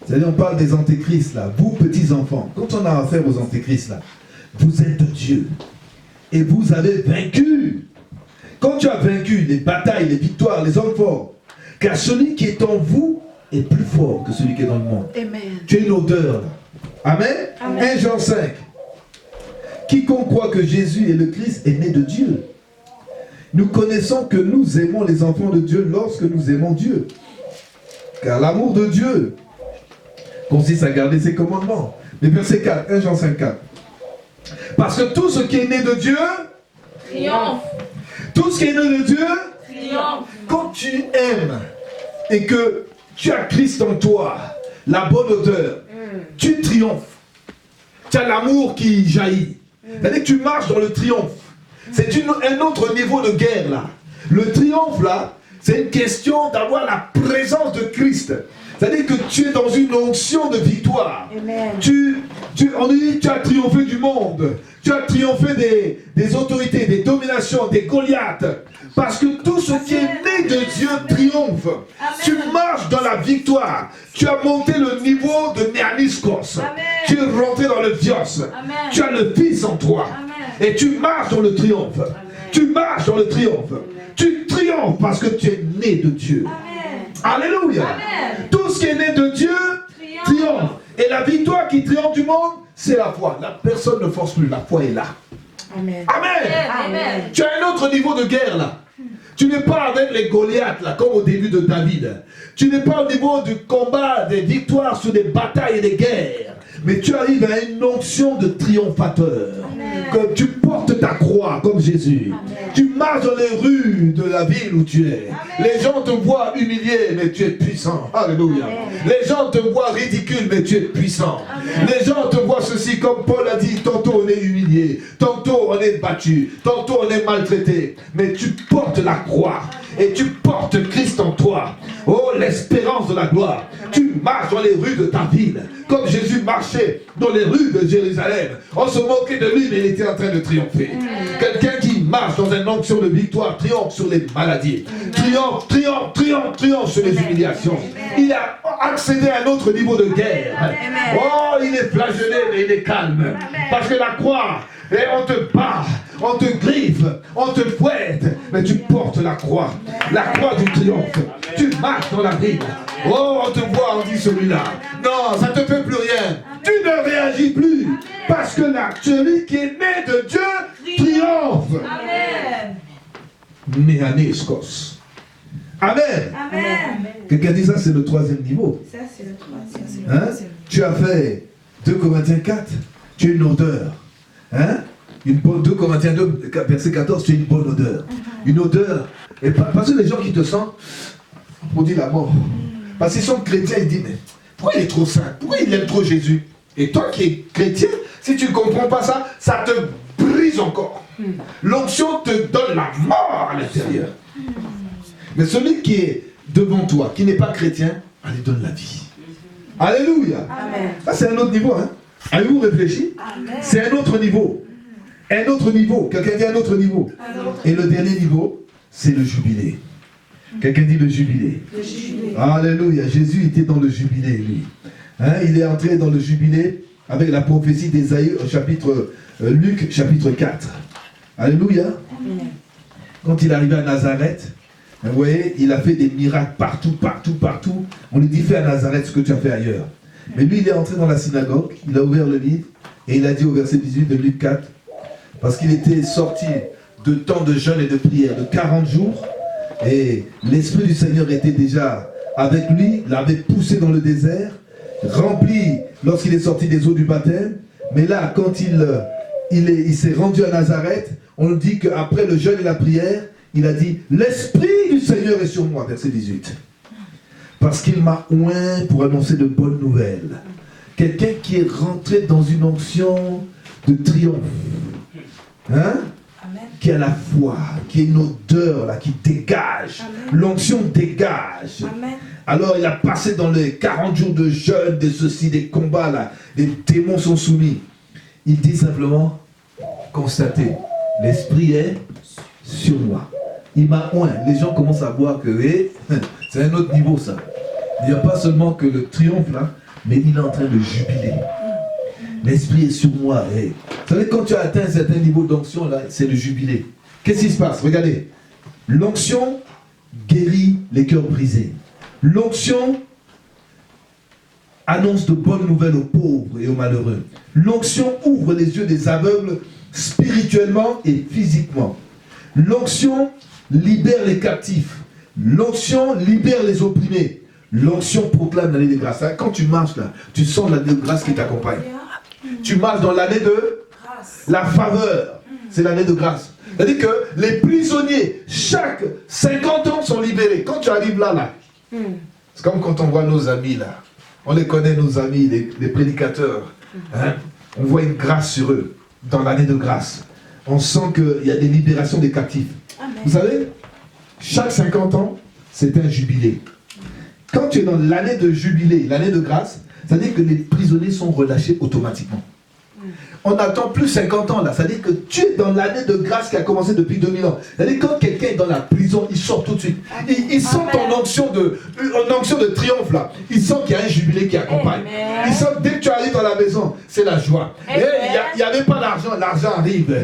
C'est-à-dire, on parle des antéchrists là. Vous, petits enfants, quand on a affaire aux antéchrists là, vous êtes de Dieu. Et vous avez vaincu. Quand tu as vaincu les batailles, les victoires, les hommes forts, car celui qui est en vous est plus fort que celui qui est dans le monde. Amen. Tu as une odeur là. Amen. Amen. 1 Jean 5. Quiconque croit que Jésus est le Christ est né de Dieu. Nous connaissons que nous aimons les enfants de Dieu lorsque nous aimons Dieu. Car l'amour de Dieu consiste à garder ses commandements. Mais verset 4, 1 Jean 5, 4. Parce que tout ce qui est né de Dieu, Triomphe. tout ce qui est né de Dieu, Triomphe. quand tu aimes et que tu as Christ en toi, la bonne odeur, tu triomphes. Tu as l'amour qui jaillit. C'est-à-dire que tu marches dans le triomphe. C'est un autre niveau de guerre là. Le triomphe là, c'est une question d'avoir la présence de Christ. C'est-à-dire que tu es dans une onction de victoire. Amen. On dit tu as triomphé du monde. Tu as triomphé des autorités, des dominations, des Goliaths. Parce que tout ce qui est né de Dieu triomphe. Amen. Tu marches dans la victoire. Tu as monté le niveau de Néaniskos. Tu es rentré dans le Dios. Amen. Tu as le Fils en toi. Amen. Et tu marches dans le triomphe. Tu marches dans le triomphe. Tu triomphes parce que tu es né de Dieu. Amen. Alléluia. Amen. Tout ce qui est né de Dieu triomphe. Et la victoire qui triomphe du monde, c'est la foi. La personne ne force plus. La foi est là. Amen. Amen. Amen. Tu as un autre niveau de guerre là. Tu n'es pas avec les Goliaths là, comme au début de David. Tu n'es pas au niveau du combat, des victoires sur des batailles et des guerres. Mais tu arrives à une onction de triomphateur. Que tu portes ta croix comme Jésus. Amen. Tu marches dans les rues de la ville où tu es. Amen. Les gens te voient humilié, mais tu es puissant. Alléluia. Amen. Les gens te voient ridicule, mais tu es puissant. Amen. Les gens te voient ceci, comme Paul a dit, tantôt on est humilié, tantôt on est battu, tantôt on est maltraité. Mais tu portes la croix. Et tu portes Christ en toi. Oh, l'espérance de la gloire. Tu marches dans les rues de ta ville. Comme Jésus marchait dans les rues de Jérusalem. On se moquait de lui, mais il était en train de triompher. Quelqu'un qui marche dans une onction de victoire, triomphe sur les maladies. Triomphe, triomphe, triomphe, triomphe sur les humiliations. Il a accédé à un autre niveau de guerre. Oh, il est flagellé, mais il est calme. Parce que la croix, et on te bat, on te griffe, on te fouette, mais tu portes la croix du triomphe. Tu marches dans la ville. Oh, on te voit, on dit celui-là. Non, ça ne te fait plus rien. Tu ne réagis plus. Parce que là, celui qui est né de Dieu triomphe. Amen. Mehaneskos. Amen. Amen. Quelqu'un dit ça, c'est le troisième niveau. Ça, c'est le troisième. Hein? Tu as fait 2 Corinthiens 4, tu as une odeur. Hein? 2 Corinthiens 2, verset 14, tu as une bonne odeur. Une odeur. Et parce que les gens qui te sentent, on dit la mort. Parce qu'ils sont chrétiens, ils disent, mais pourquoi il est trop saint? Pourquoi il aime trop Jésus? Et toi qui es chrétien, si tu ne comprends pas ça, ça te brise encore. L'onction te donne la mort à l'intérieur. Mais celui qui est devant toi, qui n'est pas chrétien, elle lui donne la vie. Alléluia. Amen. Ça, c'est un autre niveau. Hein? Avez-vous réfléchi? C'est un autre niveau. Un autre niveau. Quelqu'un dit un autre niveau. Et le dernier niveau, c'est le jubilé. Quelqu'un dit le jubilé. Le jubilé. Alléluia. Jésus était dans le jubilé, lui. Hein? Il est entré dans le jubilé avec la prophétie d'Ésaïe au chapitre Luc, chapitre 4. Alléluia. Quand il arrivait à Nazareth, vous voyez, il a fait des miracles partout, partout, partout. On lui dit, fais à Nazareth ce que tu as fait ailleurs. Mais lui, il est entré dans la synagogue, il a ouvert le livre, et il a dit au verset 18 de Luc 4, parce qu'il était sorti de temps de jeûne et de prière, de 40 jours, et l'Esprit du Seigneur était déjà avec lui, l'avait poussé dans le désert, rempli lorsqu'il est sorti des eaux du baptême. Mais là, quand il s'est rendu à Nazareth, on nous dit qu'après le jeûne et la prière, il a dit, l'Esprit du Seigneur est sur moi, verset 18. Parce qu'il m'a oint pour annoncer de bonnes nouvelles. Quelqu'un qui est rentré dans une onction de triomphe. Hein? Amen. Qui a la foi, qui a une odeur là, qui dégage. L'onction dégage. Amen. Alors il a passé dans les 40 jours de jeûne, de ceci, des combats là. Les démons sont soumis. Il dit simplement, constatez, l'Esprit est sur moi. Il m'a oint. Les gens commencent à voir que c'est un autre niveau ça. Il n'y a pas seulement que le triomphe là, mais il est en train de jubiler. L'Esprit est sur moi. Vous savez, quand tu as atteint un certain niveau d'onction là, c'est le jubilé. Qu'est-ce qui se passe? Regardez. L'onction guérit les cœurs brisés. L'onction annonce de bonnes nouvelles aux pauvres et aux malheureux. L'onction ouvre les yeux des aveugles spirituellement et physiquement. L'onction libère les captifs. L'onction libère les opprimés. L'onction proclame l'année de grâce. Quand tu marches là, tu sens l'année de grâce qui t'accompagne. Tu marches dans l'année de la faveur. C'est l'année de grâce. C'est-à-dire que les prisonniers, chaque 50 ans, sont libérés. Quand tu arrives là, c'est comme quand on voit nos amis là. On les connaît, nos amis, les prédicateurs. Hein? On voit une grâce sur eux, dans l'année de grâce. On sent qu'il y a des libérations des captifs. Amen. Vous savez, chaque 50 ans, c'est un jubilé. Quand tu es dans l'année de jubilé, l'année de grâce, ça veut dire que les prisonniers sont relâchés automatiquement. On n'attend plus 50 ans là, ça veut dire que tu es dans l'année de grâce qui a commencé depuis 2000 ans. Ça veut dire que quand quelqu'un est dans la prison, il sort tout de suite. Il sent ton onction de triomphe là. Il sent qu'il y a un jubilé qui accompagne. Amen. Il sent dès que tu arrives dans la maison, c'est la joie. Il n'y avait pas d'argent, l'argent arrive.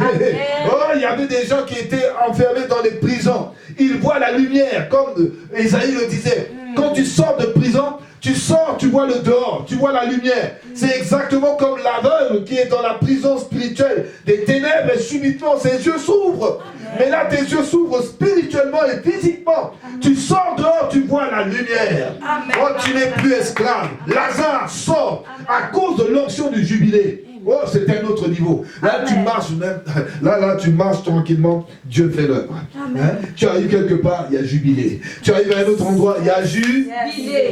Oh, il y avait des gens qui étaient enfermés dans les prisons. Ils voient la lumière, comme Esaïe le disait. Quand tu sors de prison, tu sors, tu vois le dehors, tu vois la lumière. C'est exactement comme l'aveugle qui est dans la prison spirituelle des ténèbres et subitement ses yeux s'ouvrent. Mais là, tes yeux s'ouvrent spirituellement et physiquement. Tu sors dehors, tu vois la lumière. Oh, tu n'es plus esclave. Lazare sort à cause de l'onction du jubilé. Oh, c'est un autre niveau. Là, tu marches même. Là, tu marches tranquillement. Dieu fait l'œuvre. Hein? Tu arrives quelque part, il y a jubilé. Tu arrives à un autre endroit, il y a jubilé.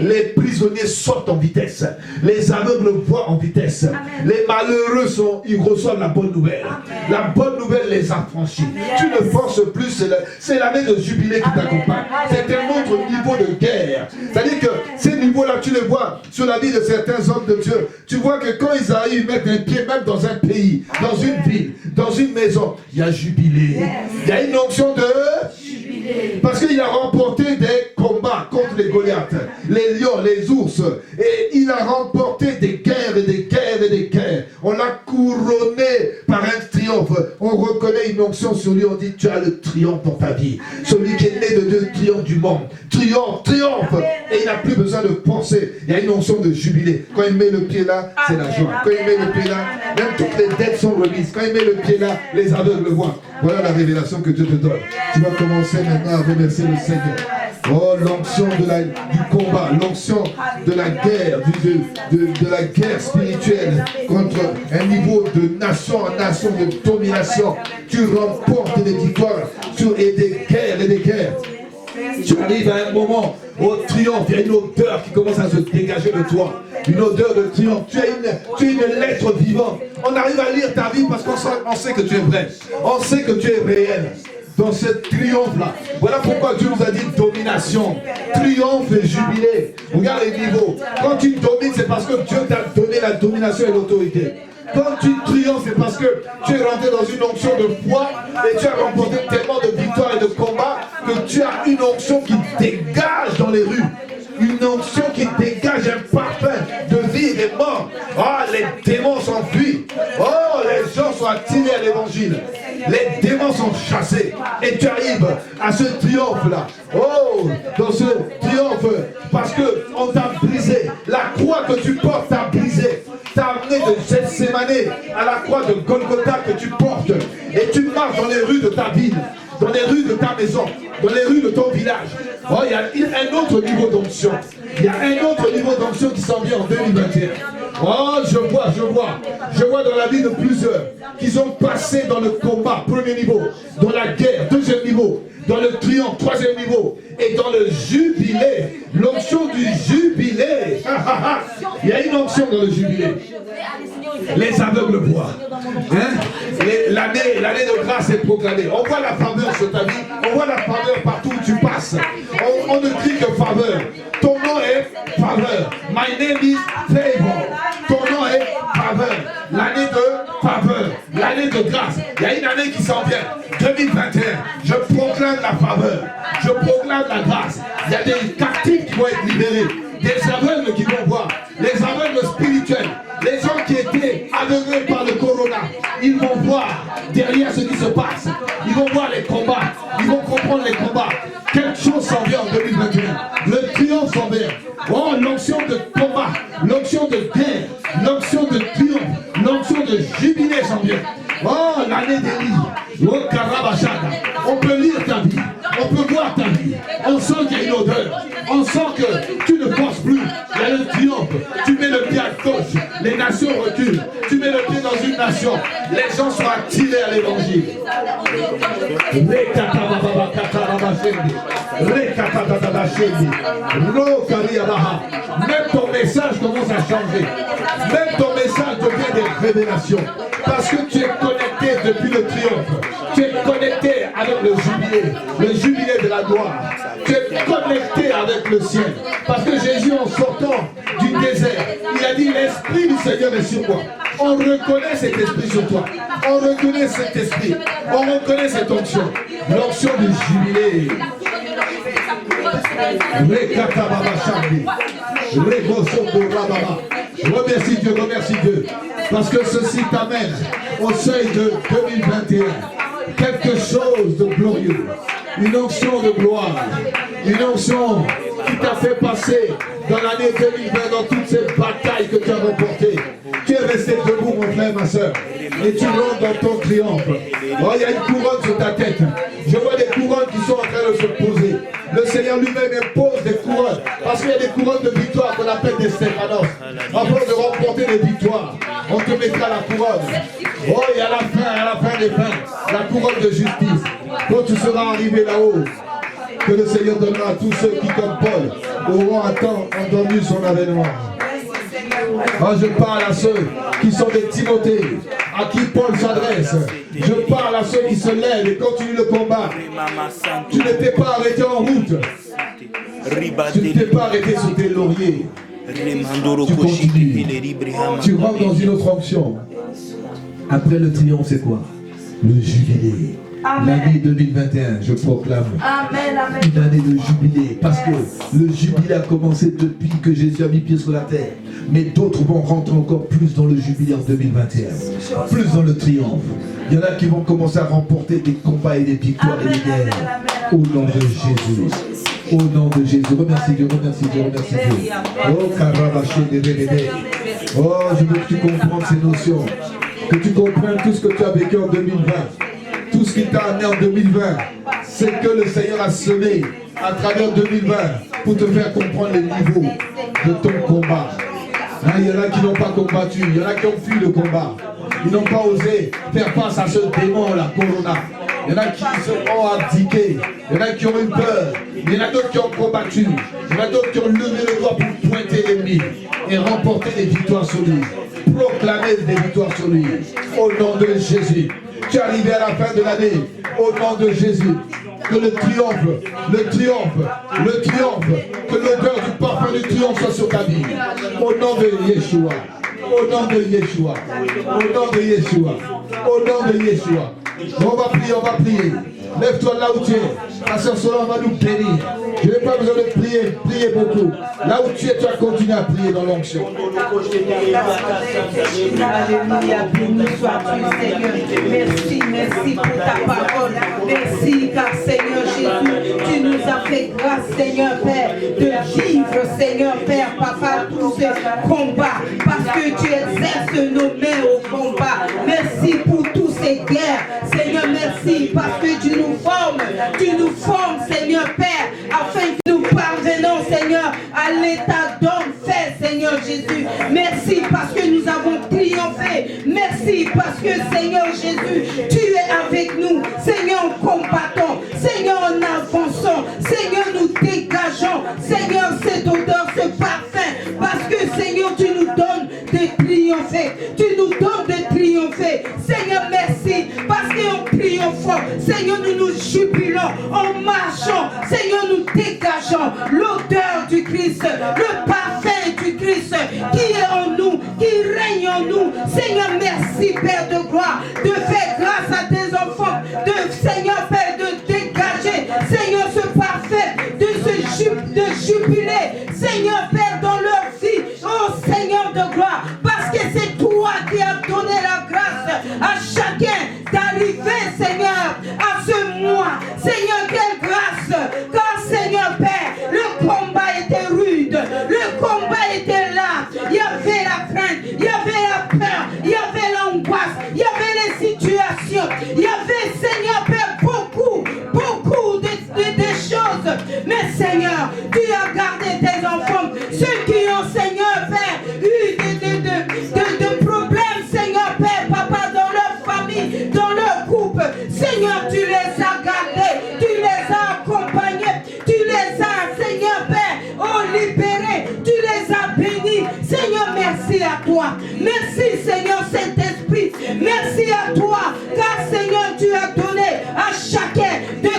Les prisonniers sortent en vitesse. Les aveugles voient en vitesse. Amen. Les malheureux ils reçoivent la bonne nouvelle. Amen. La bonne nouvelle les affranchit. Tu ne forces plus. C'est l'année de jubilé qui t'accompagne. C'est un autre niveau de guerre. C'est-à-dire que ces niveaux-là, tu les vois sur la vie de certains hommes de Dieu. Tu vois que quand ils arrivent, ils mettent un pied même dans un pays, dans une ville, dans une maison, il y a jubilé. Il y a une onction de jubilé. Parce qu'il a remporté des combats contre les Goliaths, les lions, les ours. Et il a remporté des guerres et des guerres et des guerres. On l'a couronné par un triomphe. On reconnaît une onction sur lui. On dit, tu as le triomphe pour ta vie. Celui qui est né de Dieu, triomphe du monde. Triomphe triomphe. Et il n'a plus besoin de penser. Il y a une onction de jubilé. Quand il met le pied là, c'est la joie. Quand il met le pied là, même toutes les dettes sont remises. Quand il met le pied là, les aveugles voient. Voilà la révélation que Dieu te donne. Tu vas commencer maintenant à remercier le Seigneur. Oh, l'onction du combat, l'onction de la guerre, de la guerre spirituelle contre un niveau de nation en nation, de domination. Tu remportes des victoires et des guerres. Tu arrives à un moment au triomphe, il y a une odeur qui commence à se dégager de toi. Une odeur de triomphe. Tu es une lettre vivante. On arrive à lire ta vie parce qu'on sait que tu es vrai. On sait que tu es réel. Dans ce triomphe-là. Voilà pourquoi Dieu nous a dit domination, triomphe et jubilé. Regarde les niveaux. Quand tu domines, c'est parce que Dieu t'a donné la domination et l'autorité. Quand tu triomphes, c'est parce que tu es rentré dans une onction de foi et tu as remporté tellement de victoires et de combats que tu as une onction qui dégage dans les rues. Une onction qui dégage un parfum de vie et de mort. Oh, les démons s'enfuient. Oh, les gens sont attirés à l'évangile. Les démons sont chassés. Et tu arrives à ce triomphe-là. Oh, dans ce triomphe, parce qu'on t'a brisé. La croix que tu portes t'a brisé. T'as amené de Gethsémane à la croix de Golgotha que tu portes. Et tu marches dans les rues de ta ville, dans les rues de ta maison, dans les rues de ton village. Oh, il y a un autre niveau d'onction. Il y a un autre niveau d'onction qui s'en vient en 2021. Oh, je vois dans la vie de plusieurs qui ont passé dans le combat, premier niveau, dans la guerre, deuxième niveau, dans le triomphe, troisième niveau, et dans le jubilé, l'onction du jubilé. Il y a une onction dans le jubilé. Les aveugles voient. Hein? L'année de grâce est proclamée. On voit la faveur sur ta vie, on voit la faveur partout où tu passes. On ne crie que faveur. Ton nom est faveur. My name is favor. Ton nom est faveur. L'année de faveur. L'année de grâce. Il y a une année qui s'en vient. 2021. Je proclame la faveur. Je proclame la grâce. Il y a des captifs qui vont être libérés. Des aveugles qui vont voir. Les aveugles spirituels. Les gens qui étaient aveuglés par le corona. Ils vont voir derrière ce qui se passe. Ils vont voir les combats. Ils vont comprendre les combats. Quelque chose s'en vient en 2021. Le triomphe s'en vient. Oh, l'onction de combat, l'onction de guerre, l'onction de triomphe, l'onction de jubilé s'en vient. Oh, l'année d'Élie. Oh, Karabachada. On peut lire ta vie. On peut voir ta vie. On sent qu'il y a une odeur. On sent que tu ne penses plus. Il y a le triomphe. Tu mets le pied à gauche. Les nations reculent. Tu mets le pied dans une nation. Les gens sont attirés à l'évangile. Même ton message commence à changer. Même ton message devient des révélations. Parce que tu es connecté depuis le triomphe. Tu es connecté avec le jubilé de la gloire. Tu es connecté avec le ciel. Parce que Jésus, en sortant du désert, il a dit l'Esprit du Seigneur est sur moi. On reconnaît cet esprit sur toi. On reconnaît cet esprit. On reconnaît cette onction. L'onction du jubilé. Remercie Dieu. Parce que ceci t'amène au seuil de 2021. Quelque chose de glorieux. Une onction de gloire. Une onction qui t'a fait passer dans l'année 2020 dans toutes ces batailles que tu as remportées. Tu es resté debout, mon frère, ma soeur. Et tu rentres dans ton triomphe. Oh, il y a une couronne sur ta tête. Je vois des couronnes qui sont en train de se poser. Le Seigneur lui-même impose des couronnes. Parce qu'il y a des couronnes de victoire qu'on appelle des Stéphanos. Afin de remporter des victoires, on te mettra la couronne. Oh, et à la fin des fins, la couronne de justice. Quand tu seras arrivé là-haut, que le Seigneur donnera à tous ceux qui, comme Paul, auront entendu son avènement. Oh, je parle à ceux qui sont des Timothée, à qui Paul s'adresse. Je parle à ceux qui se lèvent et continuent le combat. Tu ne t'es pas arrêté en route. Tu ne t'es pas arrêté sur tes lauriers. Tu continues. Tu rentres dans une autre onction. Après le triomphe, c'est quoi? Le jubilé. L'année 2021, je proclame une année de jubilé. Parce que le jubilé a commencé depuis que Jésus a mis pied sur la terre. Mais d'autres vont rentrer encore plus dans le jubilé en 2021. Plus dans le triomphe. Il y en a qui vont commencer à remporter des combats et des victoires et des guerres. Au nom de Jésus. Au nom de Jésus, remercie Dieu, remercie Dieu, remercie Dieu. Oh, Karabaché de Bénédé. Oh, je veux que tu comprennes ces notions. Que tu comprennes tout ce que tu as vécu en 2020. Tout ce qui t'a amené en 2020. C'est que le Seigneur a semé à travers 2020 pour te faire comprendre les niveaux de ton combat. Hein, il y en a qui n'ont pas combattu, il y en a qui ont fui le combat. Ils n'ont pas osé faire face à ce démon, la corona. Il y en a qui se ont abdiqué, il y en a qui ont eu peur, il y en a d'autres qui ont combattu, il y en a d'autres qui ont levé le doigt pour pointer l'ennemi et remporter des victoires sur lui, proclamer des victoires sur lui. Au nom de Jésus, tu es arrivé à la fin de l'année, au nom de Jésus. Que le triomphe, que l'odeur du parfum du triomphe soit sur ta vie. Au nom de Yeshua, au nom de Yeshua, au nom de Yeshua, au nom de Yeshua. On va prier, on va prier. Lève-toi là où tu es. La sœur Solange va nous bénir. Je n'ai pas besoin de prier, prier beaucoup. Là où tu es, tu vas continuer à prier dans l'onction. Alléluia, béni sois-tu, Seigneur. Merci, merci pour ta parole. Merci, car Seigneur Jésus, tu nous as fait grâce, Seigneur Père, de vivre, Seigneur Père, Papa, tout ce combat, parce que tu exerces nos mains au combat. Merci pour tous ces guerres, Seigneur, merci, parce que tu nous formes, Seigneur Père, afin que nous parvenons, Seigneur, à l'état d'homme fait, Seigneur Jésus. Merci parce que nous avons triomphé. Merci parce que, Seigneur Jésus, tu es avec nous. Seigneur, en combattant. Seigneur, en avançant. Seigneur, nous dégageons. Seigneur, cette odeur, ce parfum. Parce que, Seigneur, tu nous donnes de triompher. Tu nous donnes de triompher. Seigneur, merci. Parce qu'en triomphant, Seigneur, nous nous jubilons. En marchant, Seigneur, nous dégageons l'odeur du Christ, le parfum du Christ qui est en nous, qui règne en nous. Seigneur, merci, Père de gloire, de faire grâce à tes enfants, de Seigneur, Père, de dégager, Seigneur, ce parfum, de jubiler, Seigneur, Père, dans leur vie. Oh, Seigneur de gloire, parce que c'est toi qui as donné la grâce à chacun d'arriver, Seigneur, à ce mois. Seigneur, quelle grâce, car Seigneur Père, le combat était rude, le combat était là. Il y avait la crainte, il y avait la peur, il y avait l'angoisse, il y avait les situations, il y avait, Seigneur Père, beaucoup de choses. Mais Seigneur, tu as gardé tes enfants, ceux qui ont, Seigneur Père, eu de problèmes, Seigneur Père, Papa, dans leur famille, dans leur couple. Seigneur, tu les as gardés, tu les as accompagnés, tu les as, Seigneur Père, libérés, tu les as bénis. Seigneur, merci à toi. Merci, Seigneur Saint-Esprit. Merci à toi, car Seigneur, tu as donné à chacun de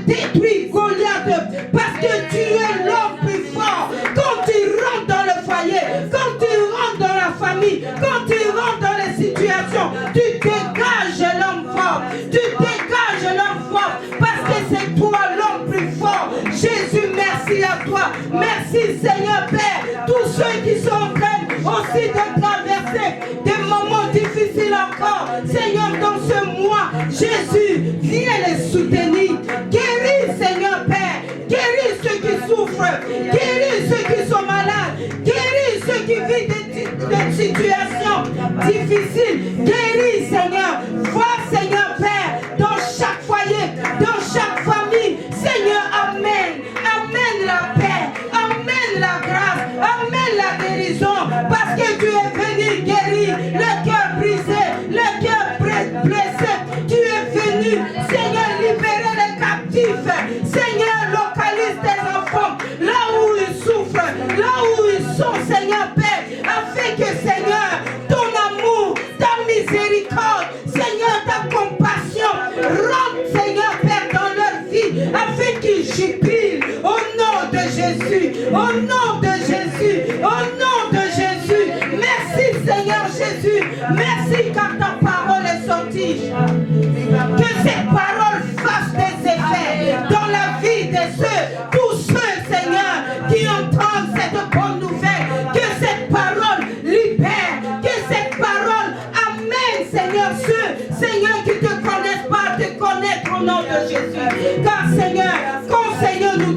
détruire Goliath, parce que tu es l'homme plus fort. Quand tu rentres dans le foyer, quand tu rentres dans la famille, quand tu rentres dans les situations, tu dégages l'homme fort. Tu dégages l'homme fort, parce que c'est toi l'homme plus fort. Jésus, merci à toi. Merci, Seigneur Père. Tous ceux qui sont en train aussi de traverser des moments difficiles encore, Seigneur, dans ce mois, Jésus, viens les soutenir. Guéris, Seigneur Père. Guéris ceux qui souffrent. Guéris ceux qui sont malades. Guéris ceux qui vivent des situations difficiles. Guéris, Seigneur. Vois, Seigneur Père, dans chaque foyer, dans chaque famille. Seigneur, amène. Amène la paix. Amène la grâce. Amène la guérison. Parce que tu es venu guérir le cœur brisé, le cœur blessé. Tu es venu, Seigneur, libérer les captifs. Seigneur, localise tes enfants là où ils souffrent, là où ils sont, Seigneur Père, afin que, Seigneur, ton amour, ta miséricorde, Seigneur, ta compassion rentre, Seigneur Père, dans leur vie, afin qu'ils jubilent au nom de Jésus, au nom de Jésus, au nom de Jésus. Merci, Seigneur Jésus. Merci car ta parole est sortie. Que cette parole fasse des effets dans la vie de tous ceux, Seigneur, qui entendent cette bonne nouvelle. Que cette parole libère, que cette parole amène, Seigneur, ceux, Seigneur, qui ne te connaissent pas, te connaître au nom de Jésus. Car, Seigneur, quand, Seigneur, nous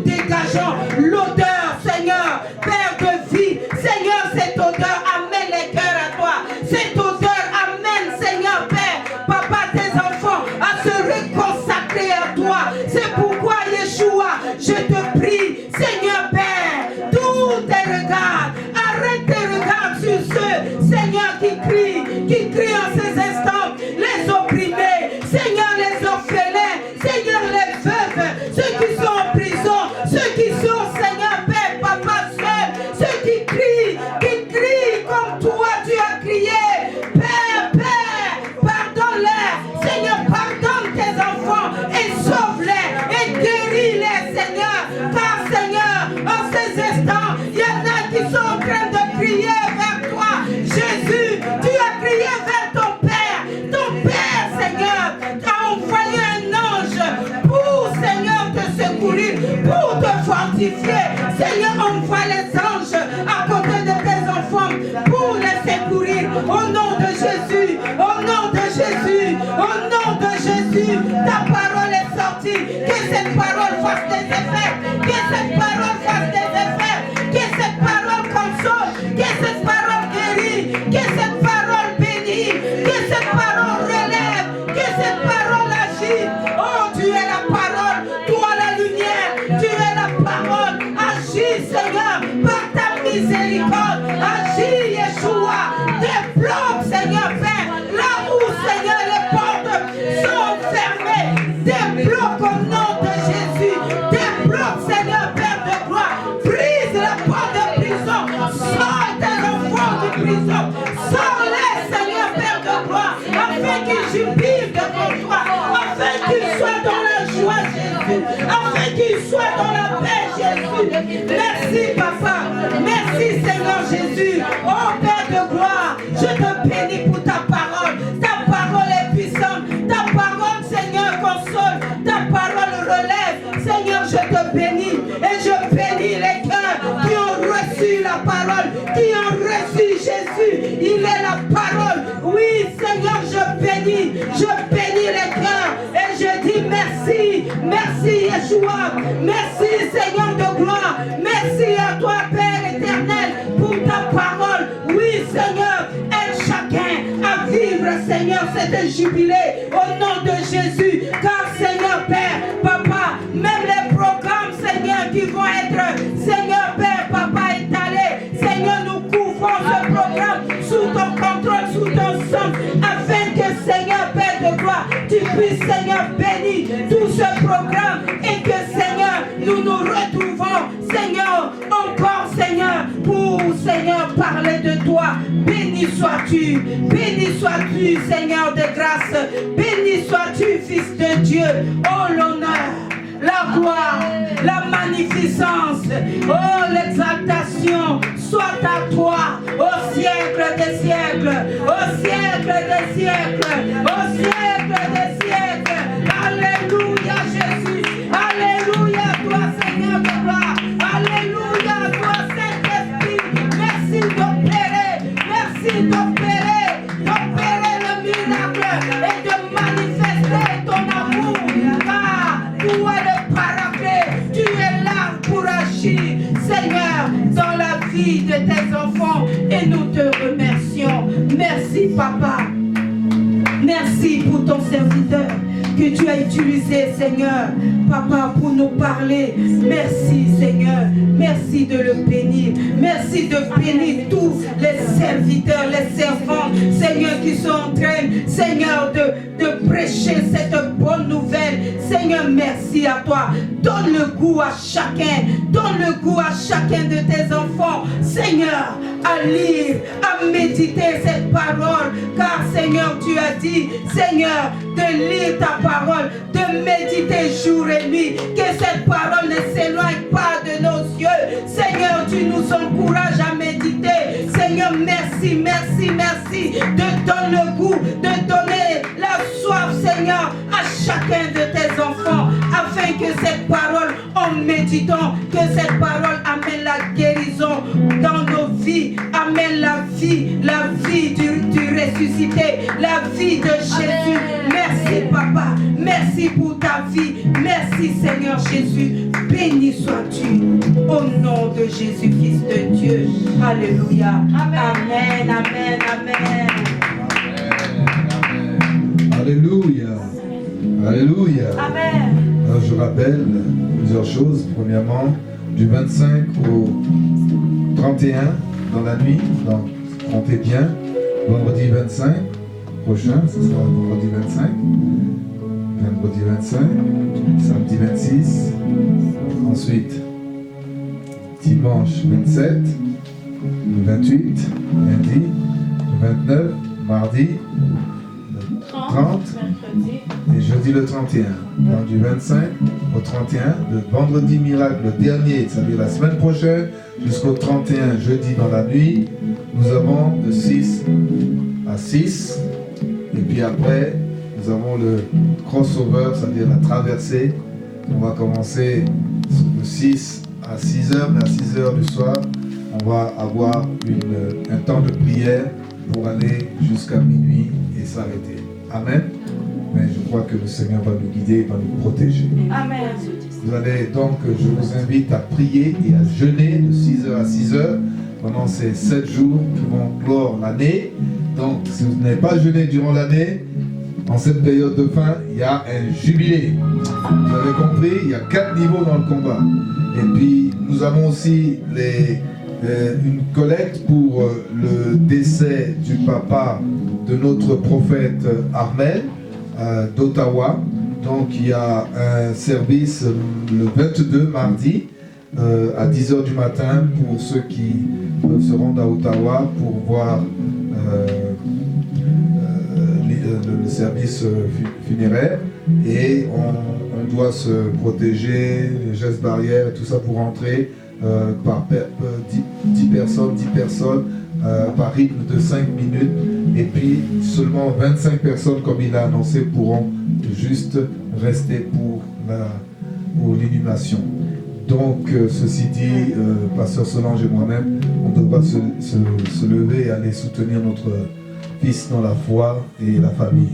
Seigneur, envoie les anges à côté de tes enfants pour les secourir. Au nom de Jésus, au nom de Jésus, au nom de Jésus, ta parole est sortie. Que cette parole fasse des effets. Que cette parole fasse des effets. Que cette parole console. Que cette parole guérit. Que cette parole bénit. Que cette parole relève. Que cette parole agit. Oh, tu es la parole. Toi la lumière. Tu es la parole. Agis, Seigneur, par ta miséricorde. Agis, Yeshua. Débloque, Seigneur, Père. Là où, Seigneur, les portes sont fermées. Débloque au nom de Jésus. Débloque, Seigneur, Père de gloire. Brise la porte de prison. Sors tes enfants de prison. Sors-les, Seigneur, Père de gloire. Afin qu'ils jubilent devant toi. Afin qu'ils soient dans la joie, Jésus. Afin qu'ils soient dans la paix, Jésus. Merci, Papa. Merci, Seigneur Jésus. Oh, Père de gloire, je te bénis pour ta parole. Ta parole est puissante. Ta parole, Seigneur, console. Ta parole relève. Seigneur, je te bénis. Et je bénis les cœurs qui ont reçu la parole, qui ont reçu Jésus. Il est la parole. Oui, Seigneur, je bénis les cœurs. Et je dis merci. Merci, Yeshua. Merci, Seigneur de gloire. Merci à toi, Père éternel, pour ta parole. Oui, Seigneur, aide chacun à vivre, Seigneur, cet jubilé au nom de Jésus. Car, Seigneur, Père, Papa, même les programmes, Seigneur, qui vont être, Seigneur, Père, Papa, étalés, Seigneur, nous couvrons ce programme sous ton contrôle, sous ton sang, afin que, Seigneur, Père de gloire, tu puisses, Seigneur, bénir tout ce programme et que, Seigneur, nous nous retrouvons, Seigneur, encore, Seigneur, pour, Seigneur, parler de toi. Béni sois-tu, Seigneur de grâce. Béni sois-tu, Fils de Dieu. Oh, l'honneur, la gloire, la magnificence, oh, l'exaltation, soit à toi, au siècle des siècles, au siècle des siècles, au siècle des siècles. Alléluia, Jésus. Alléluia, toi, Seigneur de gloire. Alléluia, toi, Saint-Esprit. Merci d'opérer le miracle et de manifester ton amour. Car toi, le paraclet, tu es là pour agir, Seigneur, dans la vie de tes enfants. Et nous te remercions. Merci, Papa. Merci pour ton serviteur que tu as utilisé, Seigneur, Papa, pour nous parler. Merci, Seigneur. Merci de le bénir. Merci de bénir tous les serviteurs, les servantes, Seigneur, qui sont en train, Seigneur, de prêcher cette bonne nouvelle. Seigneur, merci à toi. Donne le goût à chacun. Donne le goût à chacun de tes enfants, Seigneur, à lire, à méditer cette parole. Car, Seigneur, tu as dit, Seigneur, de lire ta parole, de méditer jour et nuit, que cette parole ne s'éloigne pas de nos yeux. Seigneur, tu nous encourages à méditer. Seigneur, merci, merci, merci de donner le goût, de donner la soif, Seigneur, à chacun de tes enfants, afin que cette parole, en méditant, que cette parole amène la guérison dans nos vies, amène la vie du ressuscité, la vie de Jésus. Merci, Papa. Merci pour ta vie. Merci, Seigneur Jésus. Béni sois-tu au nom de Jésus, Fils de Dieu. Alléluia. Amen, amen, amen. Alléluia. Alléluia. Amen. Alors, je rappelle plusieurs choses. Premièrement, du 25 au 31 dans la nuit, donc comptez bien, vendredi 25 prochain, ce sera vendredi 25, vendredi 25, samedi 26, ensuite dimanche 27, le 28, lundi, le 29, mardi, le 30 et jeudi le 31. Donc du 25 au 31, le vendredi miracle, le dernier, c'est-à-dire la semaine prochaine, jusqu'au 31, jeudi dans la nuit, nous avons de 6 à 6. Et puis après, nous avons le crossover, c'est-à-dire la traversée. On va commencer de 6 à 6h, mais à 6h du soir, on va avoir un temps de prière pour aller jusqu'à minuit et s'arrêter. Amen. Mais je crois que le Seigneur va nous guider, va nous protéger. Amen. Vous allez donc, je vous invite à prier et à jeûner de 6h à 6h pendant ces 7 jours qui vont clore l'année. Donc, si vous n'avez pas jeûné durant l'année, en cette période de fin, il y a un jubilé. Vous avez compris, il y a 4 niveaux dans le combat. Et puis, nous avons aussi une collecte pour le décès du papa de notre prophète Armel d'Ottawa. Donc, il y a un service le 22 mardi à 10h du matin pour ceux qui peuvent se rendre à Ottawa pour voir le service funéraire. Et on doit se protéger, les gestes barrières et tout ça pour entrer par 10 personnes par rythme de 5 minutes. Et puis seulement 25 personnes, comme il a annoncé, pourront juste rester pour l'inhumation. Donc, ceci dit, Pasteur Solange et moi-même, on devra se lever et aller soutenir notre fils dans la foi et la famille.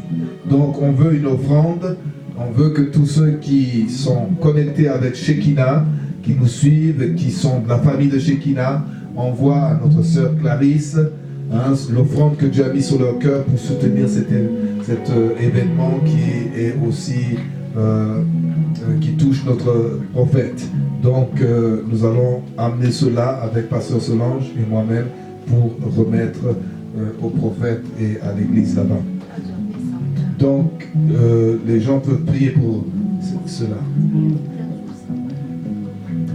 Donc, on veut une offrande, on veut que tous ceux qui sont connectés avec Shekinah, qui nous suivent, qui sont de la famille de Shekinah, envoient à notre sœur Clarisse l'offrande que Dieu a mis sur leur cœur pour soutenir cet événement qui est aussi qui touche notre prophète. Donc nous allons amener cela avec Pasteur Solange et moi-même pour remettre au prophète et à l'église là-bas. Donc les gens peuvent prier pour cela.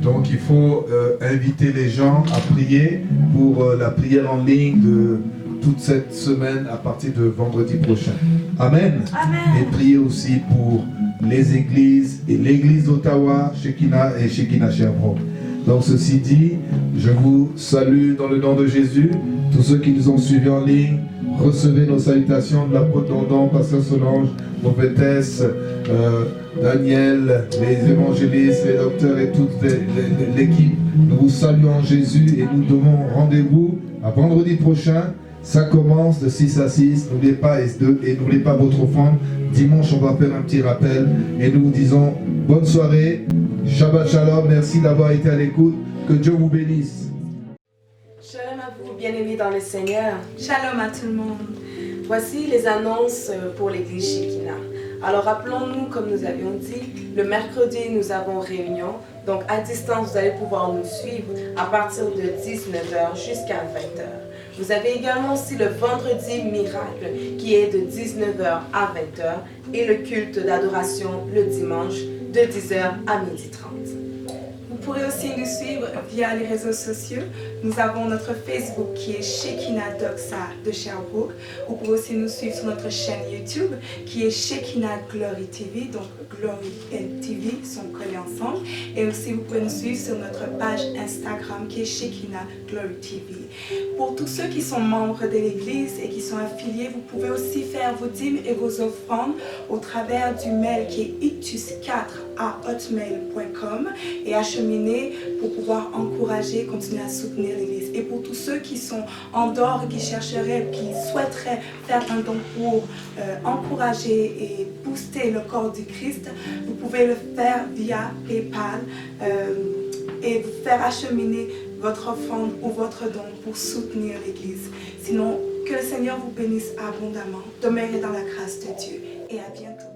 Donc il faut inviter les gens à prier pour la prière en ligne de toute cette semaine à partir de vendredi prochain. Amen. Amen. Et prier aussi pour les églises et l'église d'Ottawa, Shekinah et Shekinah Sherbrooke. Donc ceci dit, je vous salue dans le nom de Jésus. Tous ceux qui nous ont suivis en ligne, recevez nos salutations de l'apôtre Dondon, Pasteur Solange, prophétesse, Daniel, les évangélistes, les docteurs et toute l'équipe. Nous vous saluons Jésus et nous donnons rendez-vous à vendredi prochain. Ça commence de 6 à 6. N'oubliez pas et n'oubliez pas votre offrande. Dimanche, on va faire un petit rappel et nous vous disons bonne soirée. Shabbat Shalom. Merci d'avoir été à l'écoute. Que Dieu vous bénisse. Shalom à vous, bien-aimés dans le Seigneur. Shalom à tout le monde. Voici les annonces pour l'église Shekinah. Alors rappelons-nous, comme nous avions dit, le mercredi nous avons réunion. Donc à distance, vous allez pouvoir nous suivre à partir de 19h jusqu'à 20h. Vous avez également aussi le vendredi miracle qui est de 19h à 20h et le culte d'adoration le dimanche de 10h à 12h30. Vous pourrez aussi nous suivre via les réseaux sociaux. Nous avons notre Facebook qui est Shekinah Doxa de Sherbrooke. Vous pouvez aussi nous suivre sur notre chaîne YouTube qui est Shekinah Glory TV. Donc Glory et TV sont collés ensemble. Et aussi vous pouvez nous suivre sur notre page Instagram qui est Shekinah Glory TV. Pour tous ceux qui sont membres de l'église et qui sont affiliés, vous pouvez aussi faire vos dîmes et vos offrandes au travers du mail qui est itus4@hotmail.com et acheminer pour pouvoir encourager, continuer à soutenir l'église. Et pour tous ceux qui sont en dehors et qui chercheraient, qui souhaiteraient faire un don pour encourager et booster le corps du Christ, vous pouvez le faire via PayPal et vous faire acheminer votre offrande ou votre don pour soutenir l'église. Sinon, que le Seigneur vous bénisse abondamment. Demeurez dans la grâce de Dieu et à bientôt.